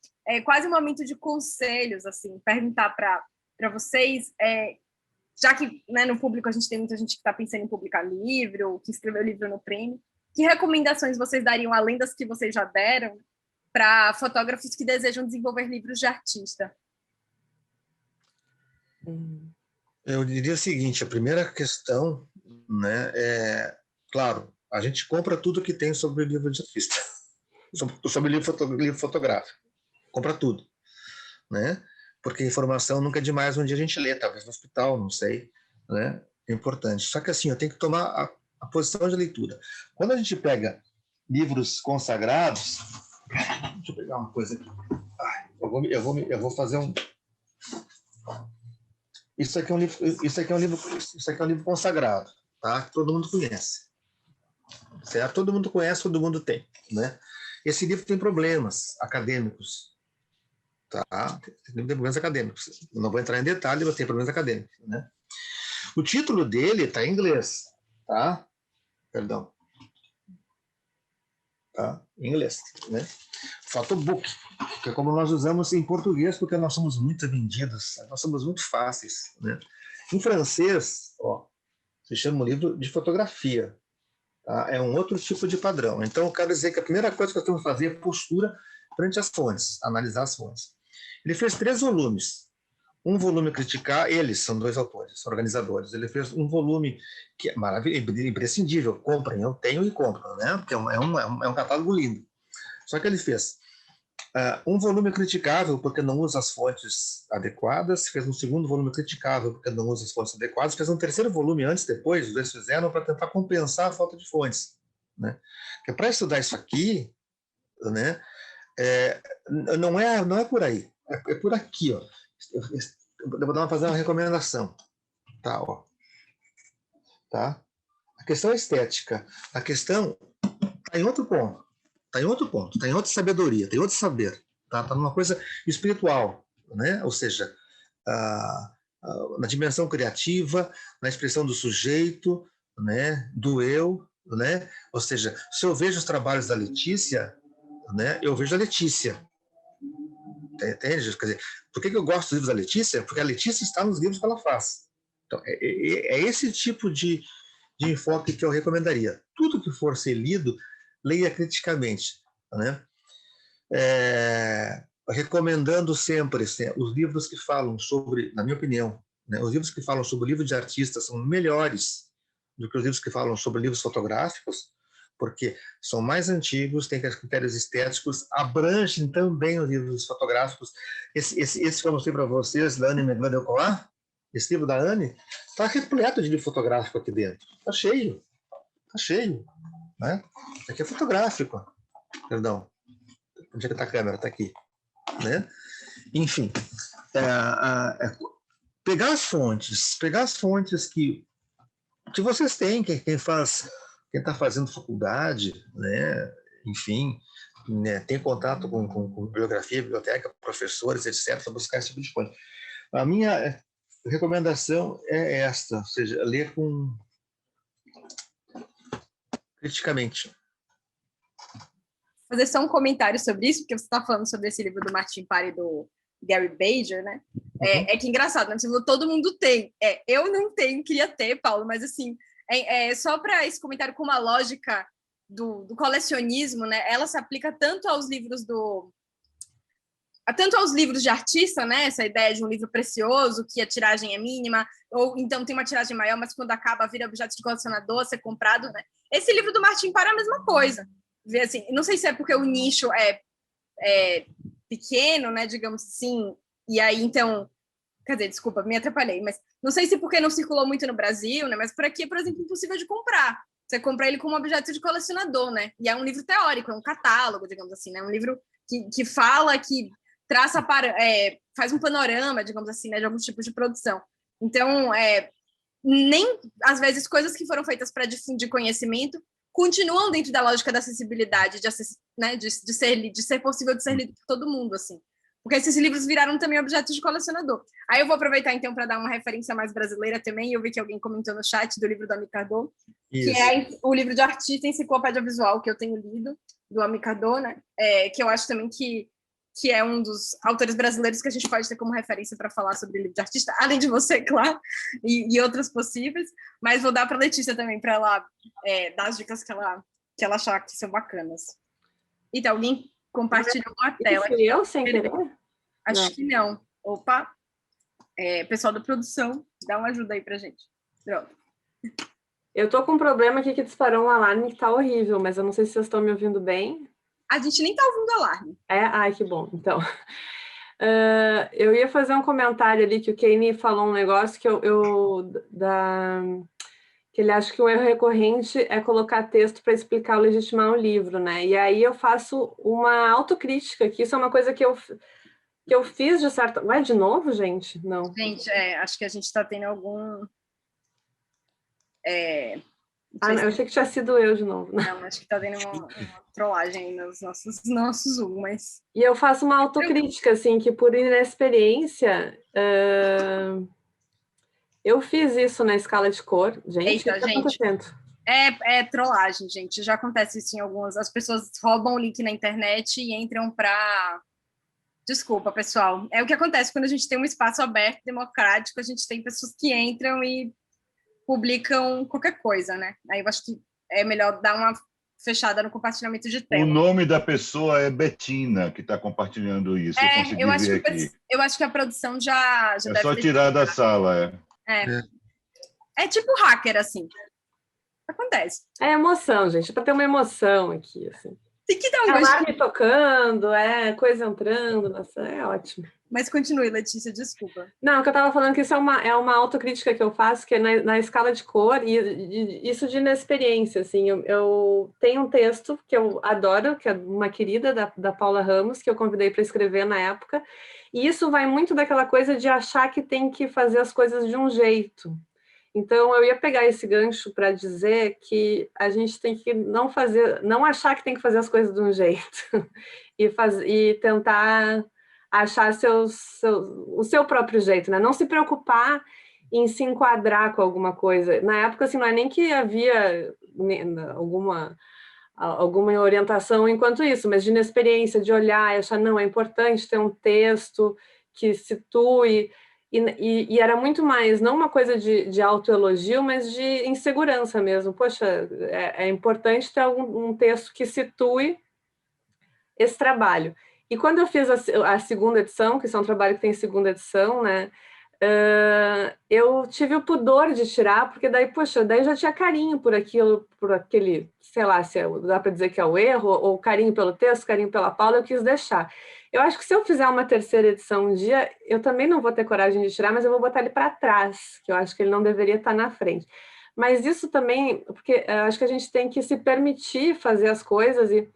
quase um momento de conselhos, assim, perguntar para vocês, já que, né, no público a gente tem muita gente que está pensando em publicar livro, que escreveu livro no prêmio, que recomendações vocês dariam, além das que vocês já deram, para fotógrafos que desejam desenvolver livros de artista? Eu diria o seguinte, a primeira questão, né, claro, a gente compra tudo que tem sobre livro de artista, sobre livro fotográfico, compra tudo, né? Porque informação nunca é demais, um dia a gente lê, talvez no hospital, não sei, né? É importante. Só que assim, eu tenho que tomar a posição de leitura. Quando a gente pega livros consagrados, deixa eu pegar uma coisa aqui. Eu vou fazer um. Isso aqui é um livro consagrado, tá? Que todo mundo conhece, certo? Todo mundo conhece, todo mundo tem, né? Esse livro tem problemas acadêmicos. Tá? Tem problemas acadêmicos. Eu não vou entrar em detalhe, mas tem problemas acadêmicos, né? O título dele está em inglês, tá? Perdão. Tá? Em inglês, né? Photobook, que é como nós usamos em português, porque nós somos muito vendidos, nós somos muito fáceis, né? Em francês, se chama um livro de fotografia, tá? É um outro tipo de padrão. Então, eu quero dizer que a primeira coisa que nós temos que fazer é postura frente às fontes, analisar as fontes. Ele fez 3 volumes. Um volume criticar, eles são 2 autores, organizadores. Ele fez um volume que é maravilhoso, imprescindível. Comprem, eu tenho e compro, né? Porque é um catálogo lindo. Só que ele fez um volume criticável porque não usa as fontes adequadas, fez um segundo volume criticável porque não usa as fontes adequadas, fez um terceiro volume antes, depois, os dois fizeram para tentar compensar a falta de fontes, né? Porque para estudar isso aqui, né? Não é por aí, é por aqui, ó. Eu vou fazer uma recomendação, tá? Tá? A questão é estética, a questão está em outro ponto, está em outra sabedoria, tem outro saber, tá? Está numa coisa espiritual, né? Ou seja, na dimensão criativa, na expressão do sujeito, né? Do eu, né? Ou seja, se eu vejo os trabalhos da Letícia, né? Eu vejo a Letícia. Entende? Quer dizer, por que eu gosto dos livros da Letícia? Porque a Letícia está nos livros que ela faz. Então, é esse tipo de enfoque que eu recomendaria. Tudo que for ser lido, leia criticamente, né? Recomendando sempre os livros que falam sobre, na minha opinião, né, os livros que falam sobre o livro de artista são melhores do que os livros que falam sobre livros fotográficos, porque são mais antigos, têm critérios estéticos, abrangem também os livros fotográficos. Esse que eu mostrei para vocês, da Anne Meglan-Delcourt, esse livro da Anne, está repleto de livro fotográfico aqui dentro. Está cheio. Né? Aqui é fotográfico. Perdão. Onde é que está a câmera? Está aqui. Né? Enfim, pegar as fontes que vocês têm, quem está fazendo faculdade, né? Enfim, né? Tem contato com bibliografia, biblioteca, professores, etc., para buscar esse tipo de fonte. A minha recomendação é esta, ou seja, ler criticamente. fazer só um comentário sobre isso, porque você está falando sobre esse livro do Martin Parr e do Gary Badger, né? É que engraçado, né? Você falou, todo mundo tem. Eu não tenho, queria ter, Paulo, mas assim, só para esse comentário com uma lógica do colecionismo, né? Ela se aplica tanto aos livros de artista, né? Essa ideia de um livro precioso, que a tiragem é mínima, ou então tem uma tiragem maior, mas quando acaba vira objeto de colecionador, ser comprado, né? Esse livro do Martin Parr é a mesma coisa. Assim, não sei se é porque o nicho é pequeno, né? Digamos assim, e aí então, quer dizer, desculpa, me atrapalhei, mas não sei se porque não circulou muito no Brasil, né? Mas por aqui, por exemplo, impossível de comprar. Você compra ele como objeto de colecionador, né? E é um livro teórico, é um catálogo, digamos assim, né? Um livro que fala, que traça faz um panorama, digamos assim, né, de alguns tipos de produção. Então, nem às vezes coisas que foram feitas para difundir conhecimento continuam dentro da lógica da acessibilidade, de ser possível de ser lido por todo mundo, assim. Porque esses livros viraram também objetos de colecionador. Aí eu vou aproveitar, então, para dar uma referência mais brasileira também. Eu vi que alguém comentou no chat do livro do Amicardot, que é o livro de artista enciclopédia visual que eu tenho lido, do Amicardot, né? Que eu acho também que é um dos autores brasileiros que a gente pode ter como referência para falar sobre livro de artista, além de você, claro, e outros possíveis. Mas vou dar para a Letícia também, para ela dar as dicas que ela achar que são bacanas. Então, alguém compartilhou a tela. Fui eu sem querer? Acho que não. Opa! Pessoal da produção, dá uma ajuda aí pra gente. Pronto. Eu tô com um problema aqui que disparou um alarme que tá horrível, mas eu não sei se vocês estão me ouvindo bem. A gente nem tá ouvindo alarme. Ai, que bom. Então, eu ia fazer um comentário ali que o Kane falou um negócio que que ele acha que o erro recorrente é colocar texto para explicar ou legitimar um livro, né? E aí eu faço uma autocrítica, que isso é uma coisa que eu fiz de certa... Ué, de novo, gente? Não. Gente, acho que a gente está tendo algum... eu achei que tinha sido eu de novo. Não, acho que está tendo uma trollagem aí nos nossos Zoom, mas... E eu faço uma autocrítica, assim, que por inexperiência... Eu fiz isso na escala de cor. Gente, o que está acontecendo? É trollagem, gente. Já acontece isso em algumas... As pessoas roubam o link na internet e entram para... Desculpa, pessoal. É o que acontece quando a gente tem um espaço aberto, democrático, a gente tem pessoas que entram e publicam qualquer coisa, né? Aí eu acho que é melhor dar uma fechada no compartilhamento de tela. O nome da pessoa é Betina, que está compartilhando isso. Eu acho que a produção já deve só tirar da sala, É tipo hacker, assim. Acontece. É emoção, gente. Para ter uma emoção aqui, assim. Tem que dar um alarme tocando, coisa entrando, nossa, é ótimo. Mas continue, Letícia, desculpa. Não, que eu estava falando que isso é uma autocrítica que eu faço, que é na escala de cor, e isso de inexperiência, assim, eu tenho um texto que eu adoro, que é uma querida da Paula Ramos, que eu convidei para escrever na época, e isso vai muito daquela coisa de achar que tem que fazer as coisas de um jeito. Então, eu ia pegar esse gancho para dizer que a gente tem que não achar que tem que fazer as coisas de um jeito e tentar achar o seu próprio jeito, né? Não se preocupar em se enquadrar com alguma coisa. Na época, assim, não é nem que havia alguma orientação enquanto isso, mas de inexperiência, de olhar e achar, não, é importante ter um texto que situe. E era muito mais, não uma coisa de autoelogio, mas de insegurança mesmo. Poxa, é importante ter um texto que situe esse trabalho. E quando eu fiz a segunda edição, que isso é um trabalho que tem segunda edição, né? Eu tive o pudor de tirar, porque daí já tinha carinho por aquele, sei lá, se dá para dizer que é o erro, ou carinho pelo texto, carinho pela Paula, eu quis deixar. Eu acho que se eu fizer uma terceira edição um dia, eu também não vou ter coragem de tirar, mas eu vou botar ele para trás, que eu acho que ele não deveria estar na frente. Mas isso também, porque eu acho que a gente tem que se permitir fazer as coisas e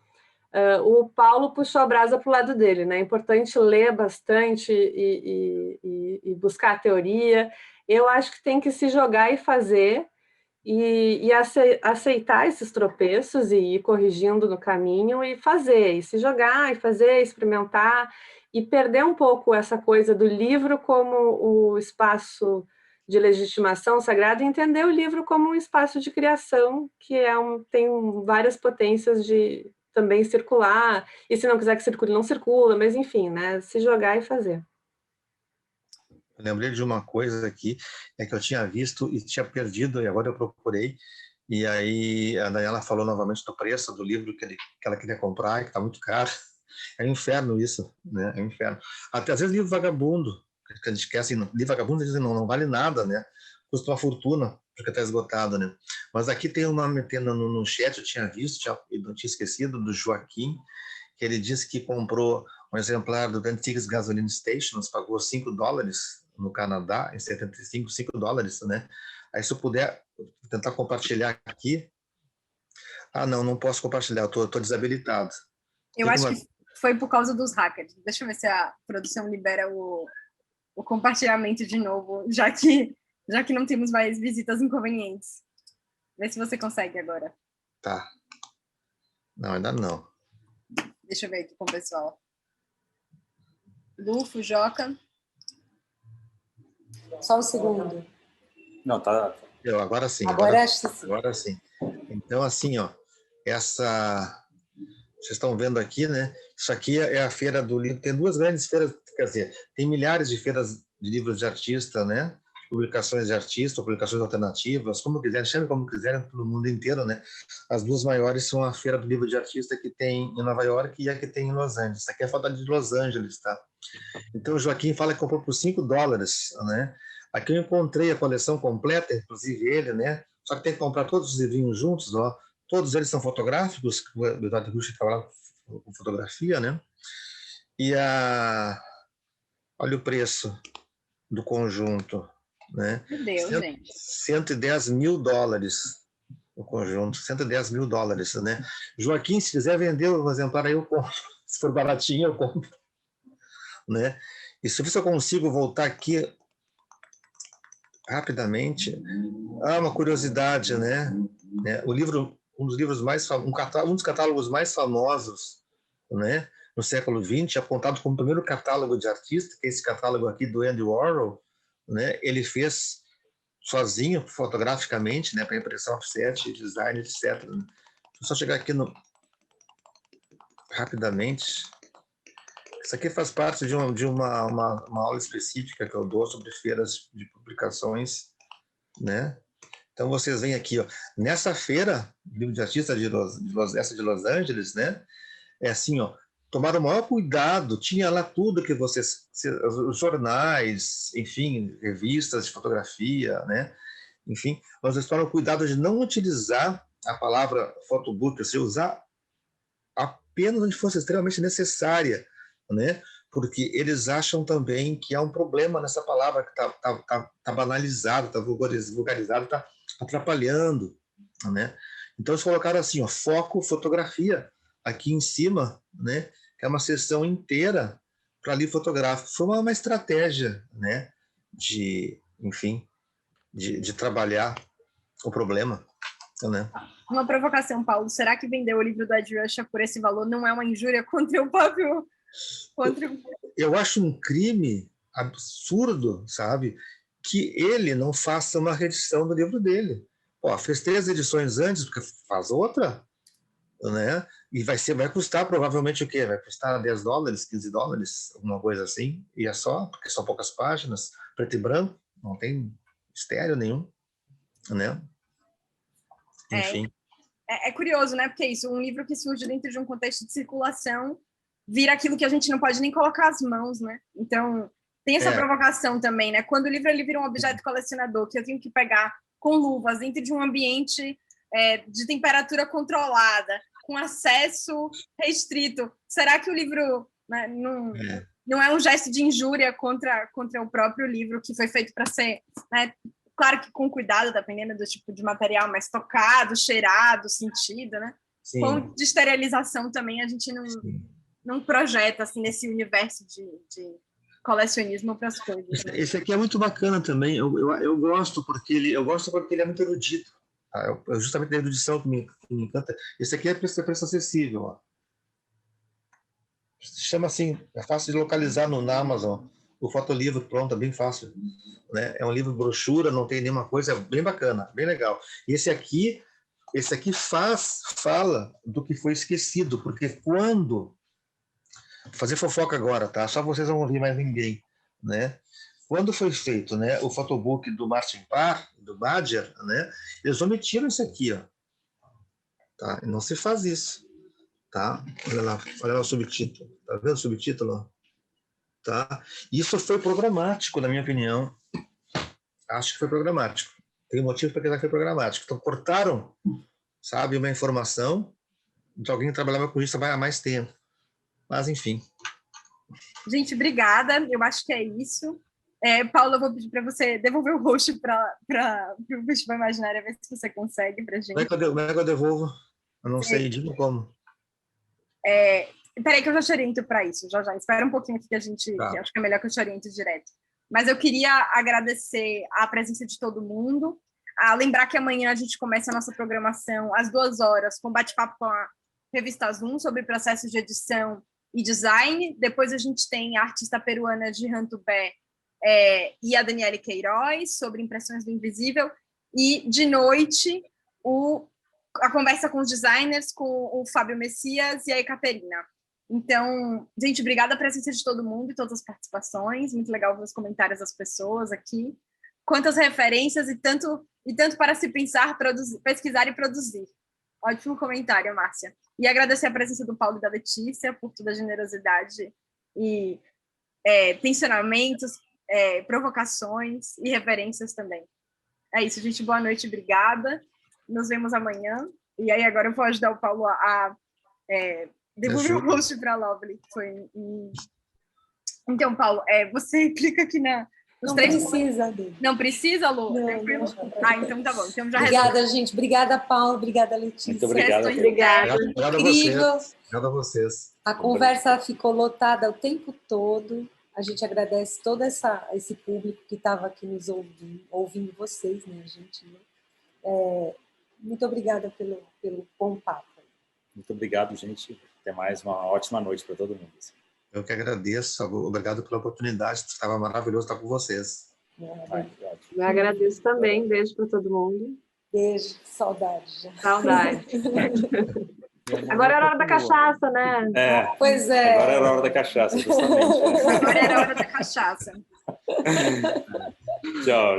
o Paulo puxou a brasa para o lado dele, né? É importante ler bastante e buscar a teoria. Eu acho que tem que se jogar e fazer e aceitar esses tropeços e ir corrigindo no caminho e fazer, e se jogar, e fazer, experimentar, e perder um pouco essa coisa do livro como o espaço de legitimação sagrada e entender o livro como um espaço de criação que tem várias potências de também circular. E se não quiser que circule, não circula. Mas, enfim, né? Se jogar e fazer. Eu lembrei de uma coisa aqui, que eu tinha visto e tinha perdido, e agora eu procurei. E aí a Daniela falou novamente do preço do livro que ela queria comprar, que está muito caro. É um inferno isso, né? É um inferno. Até às vezes livro vagabundo, que a gente quer assim, livro vagabundo, dizem não vale nada, né? Custa uma fortuna, porque está esgotado, né? Mas aqui tem uma metendo no chat, eu tinha visto, não tinha esquecido, do Joaquim, que ele disse que comprou um exemplar do Antiques Gasoline Stations, pagou $5 no Canadá, em 75, $5, né? Aí se eu puder tentar compartilhar aqui. Ah, não posso compartilhar, eu tô desabilitado. Eu acho que foi por causa dos hackers. Deixa eu ver se a produção libera o compartilhamento de novo, já que não temos mais visitas inconvenientes. Vê se você consegue agora. Tá. Não, ainda não. Deixa eu ver aqui com o pessoal. Lufo, Joca. Só um segundo. Não, tá. Agora sim. Agora acho que sim. Agora sim. Então, assim, ó, vocês estão vendo aqui, né? Isso aqui é a feira do livro. Tem duas grandes feiras, quer dizer, tem milhares de feiras de livros de artista, né? Publicações de artista, publicações alternativas, como quiserem, chame como quiserem, pelo mundo inteiro, né? As duas maiores são a Feira do Livro de Artista, que tem em Nova York, e a que tem em Los Angeles. Essa aqui é a foto de Los Angeles, tá? Então, o Joaquim fala que comprou por $5, né? Aqui eu encontrei a coleção completa, inclusive ele, né? Só que tem que comprar todos os livrinhos juntos, ó. Todos eles são fotográficos, o Eduardo Rusch trabalha com fotografia, né? E olha o preço do conjunto, né? Meu Deus, gente. $110 mil o conjunto, $110 mil, né? Joaquim, se quiser vender um exemplar aí, eu compro. Se for baratinho, eu compro. Né? E se eu consigo voltar aqui rapidamente, uma curiosidade, né? O livro, um dos catálogos mais famosos, né? No século XX, apontado como o primeiro catálogo de artista, que é esse catálogo aqui do Andy Warhol, né? Ele fez sozinho, fotograficamente, né? Para impressão offset, design, etc. Vou só chegar aqui rapidamente. Isso aqui faz parte de uma aula específica que eu dou sobre feiras de publicações, né? Então, vocês veem aqui, ó, nessa feira, livro de artista essa de Los Angeles, né? É assim, ó, tomaram o maior cuidado, tinha lá tudo que vocês, os jornais, enfim, revistas de fotografia, né? Enfim, mas eles tomaram cuidado de não utilizar a palavra photobook, se usar apenas onde fosse extremamente necessária, né? Porque eles acham também que há um problema nessa palavra que tá banalizada, está vulgarizada, está atrapalhando, né? Então eles colocaram assim, ó, foco fotografia aqui em cima, né? Que é uma seção inteira para livro fotográfico. Foi uma estratégia, né? Enfim, de trabalhar o problema, né? Uma provocação, Paulo. Será que vender o livro do Ed Ruscha por esse valor não é uma injúria contra o próprio... Eu acho um crime absurdo, sabe? Que ele não faça uma reedição do livro dele. Fez 3 edições antes, porque faz outra, né? E vai custar provavelmente o quê? Vai custar $10, $15, alguma coisa assim. E é só, porque são poucas páginas, preto e branco, não tem estéreo nenhum, né? Enfim. É curioso, né? Porque é isso, um livro que surge dentro de um contexto de circulação vira aquilo que a gente não pode nem colocar as mãos, né? Então, tem essa provocação também, né? Quando o livro ele vira um objeto colecionador, que eu tenho que pegar com luvas dentro de um ambiente de temperatura controlada, com acesso restrito, será que o livro, né, não é um gesto de injúria contra o próprio livro que foi feito para ser, né, claro que com cuidado, dependendo do tipo de material, mas tocado, cheirado, sentido, né? Sim. Com de esterilização também a gente não projeta assim nesse universo de colecionismo para as coisas. Né? Esse aqui é muito bacana também. Eu gosto porque ele é muito erudito. Tá? Justamente a erudição que me encanta. Esse aqui é preço acessível. Ó. Se chama assim, é fácil de localizar na Amazon. O fotolivro, pronto, é bem fácil. Né? É um livro brochura, não tem nenhuma coisa, é bem bacana, bem legal. E esse aqui, Esse aqui fala do que foi esquecido, porque quando... Vou fazer fofoca agora, tá? Só vocês não vão ouvir mais ninguém, né? Quando foi feito, né, o photobook do Martin Parr, do Badger, né, eles omitiram isso aqui, ó. Tá? Não se faz isso. Tá? Olha lá o subtítulo. Tá vendo o subtítulo? Tá? Isso foi programático, na minha opinião. Acho que foi programático. Tem um motivo para que foi programático. Então, cortaram, sabe, uma informação de alguém que trabalhava com isso há mais tempo. Mas, enfim. Gente, obrigada. Eu acho que é isso. Paula, eu vou pedir para você devolver o rosto para o Festival Imaginário, ver se você consegue para a gente. Como é que eu devolvo? Eu não sei, diga como. Peraí que eu já te oriento para isso, já. Espera um pouquinho aqui que a gente... Tá. Que acho que é melhor que eu te oriente direto. Mas eu queria agradecer a presença de todo mundo, lembrar que amanhã a gente começa a nossa programação às 2h com bate-papo com a revista Zoom sobre processos de edição e design. Depois a gente tem a artista peruana Jihan Tubé e a Daniele Queiroz sobre impressões do invisível. E, de noite, a conversa com os designers, com o Fábio Messias e a Ekaterina. Então, gente, obrigada a presença de todo mundo e todas as participações. Muito legal ver os comentários das pessoas aqui. Quantas referências e tanto para se pensar, pesquisar e produzir. Ótimo comentário, Márcia. E agradecer a presença do Paulo e da Letícia por toda a generosidade e tensionamentos, provocações e referências também. É isso, gente. Boa noite, obrigada. Nos vemos amanhã. E aí agora eu vou ajudar o Paulo a devolver o rosto para a Lovely. Então, Paulo, você clica aqui nos três... Precisa, Não precisa, Lu? Não. Então tá bom. Então já obrigada, gente. Obrigada, Paulo. Obrigada, Letícia. Muito obrigado. Obrigada. Obrigado a Incrível. vocês. Obrigado a vocês. A conversa ficou lotada o tempo todo. A gente agradece todo esse público que estava aqui nos ouvindo vocês, né, gente? Muito obrigada pelo bom papo. Muito obrigado, gente. Até mais, uma ótima noite para todo mundo. Eu que agradeço. Obrigado pela oportunidade. Estava maravilhoso estar com vocês. Eu agradeço também. Beijo para todo mundo. Beijo, saudade. Saudade. Agora era a hora da cachaça, né? Pois é. Agora era a hora da cachaça, justamente. Agora era a hora da cachaça. Tchau.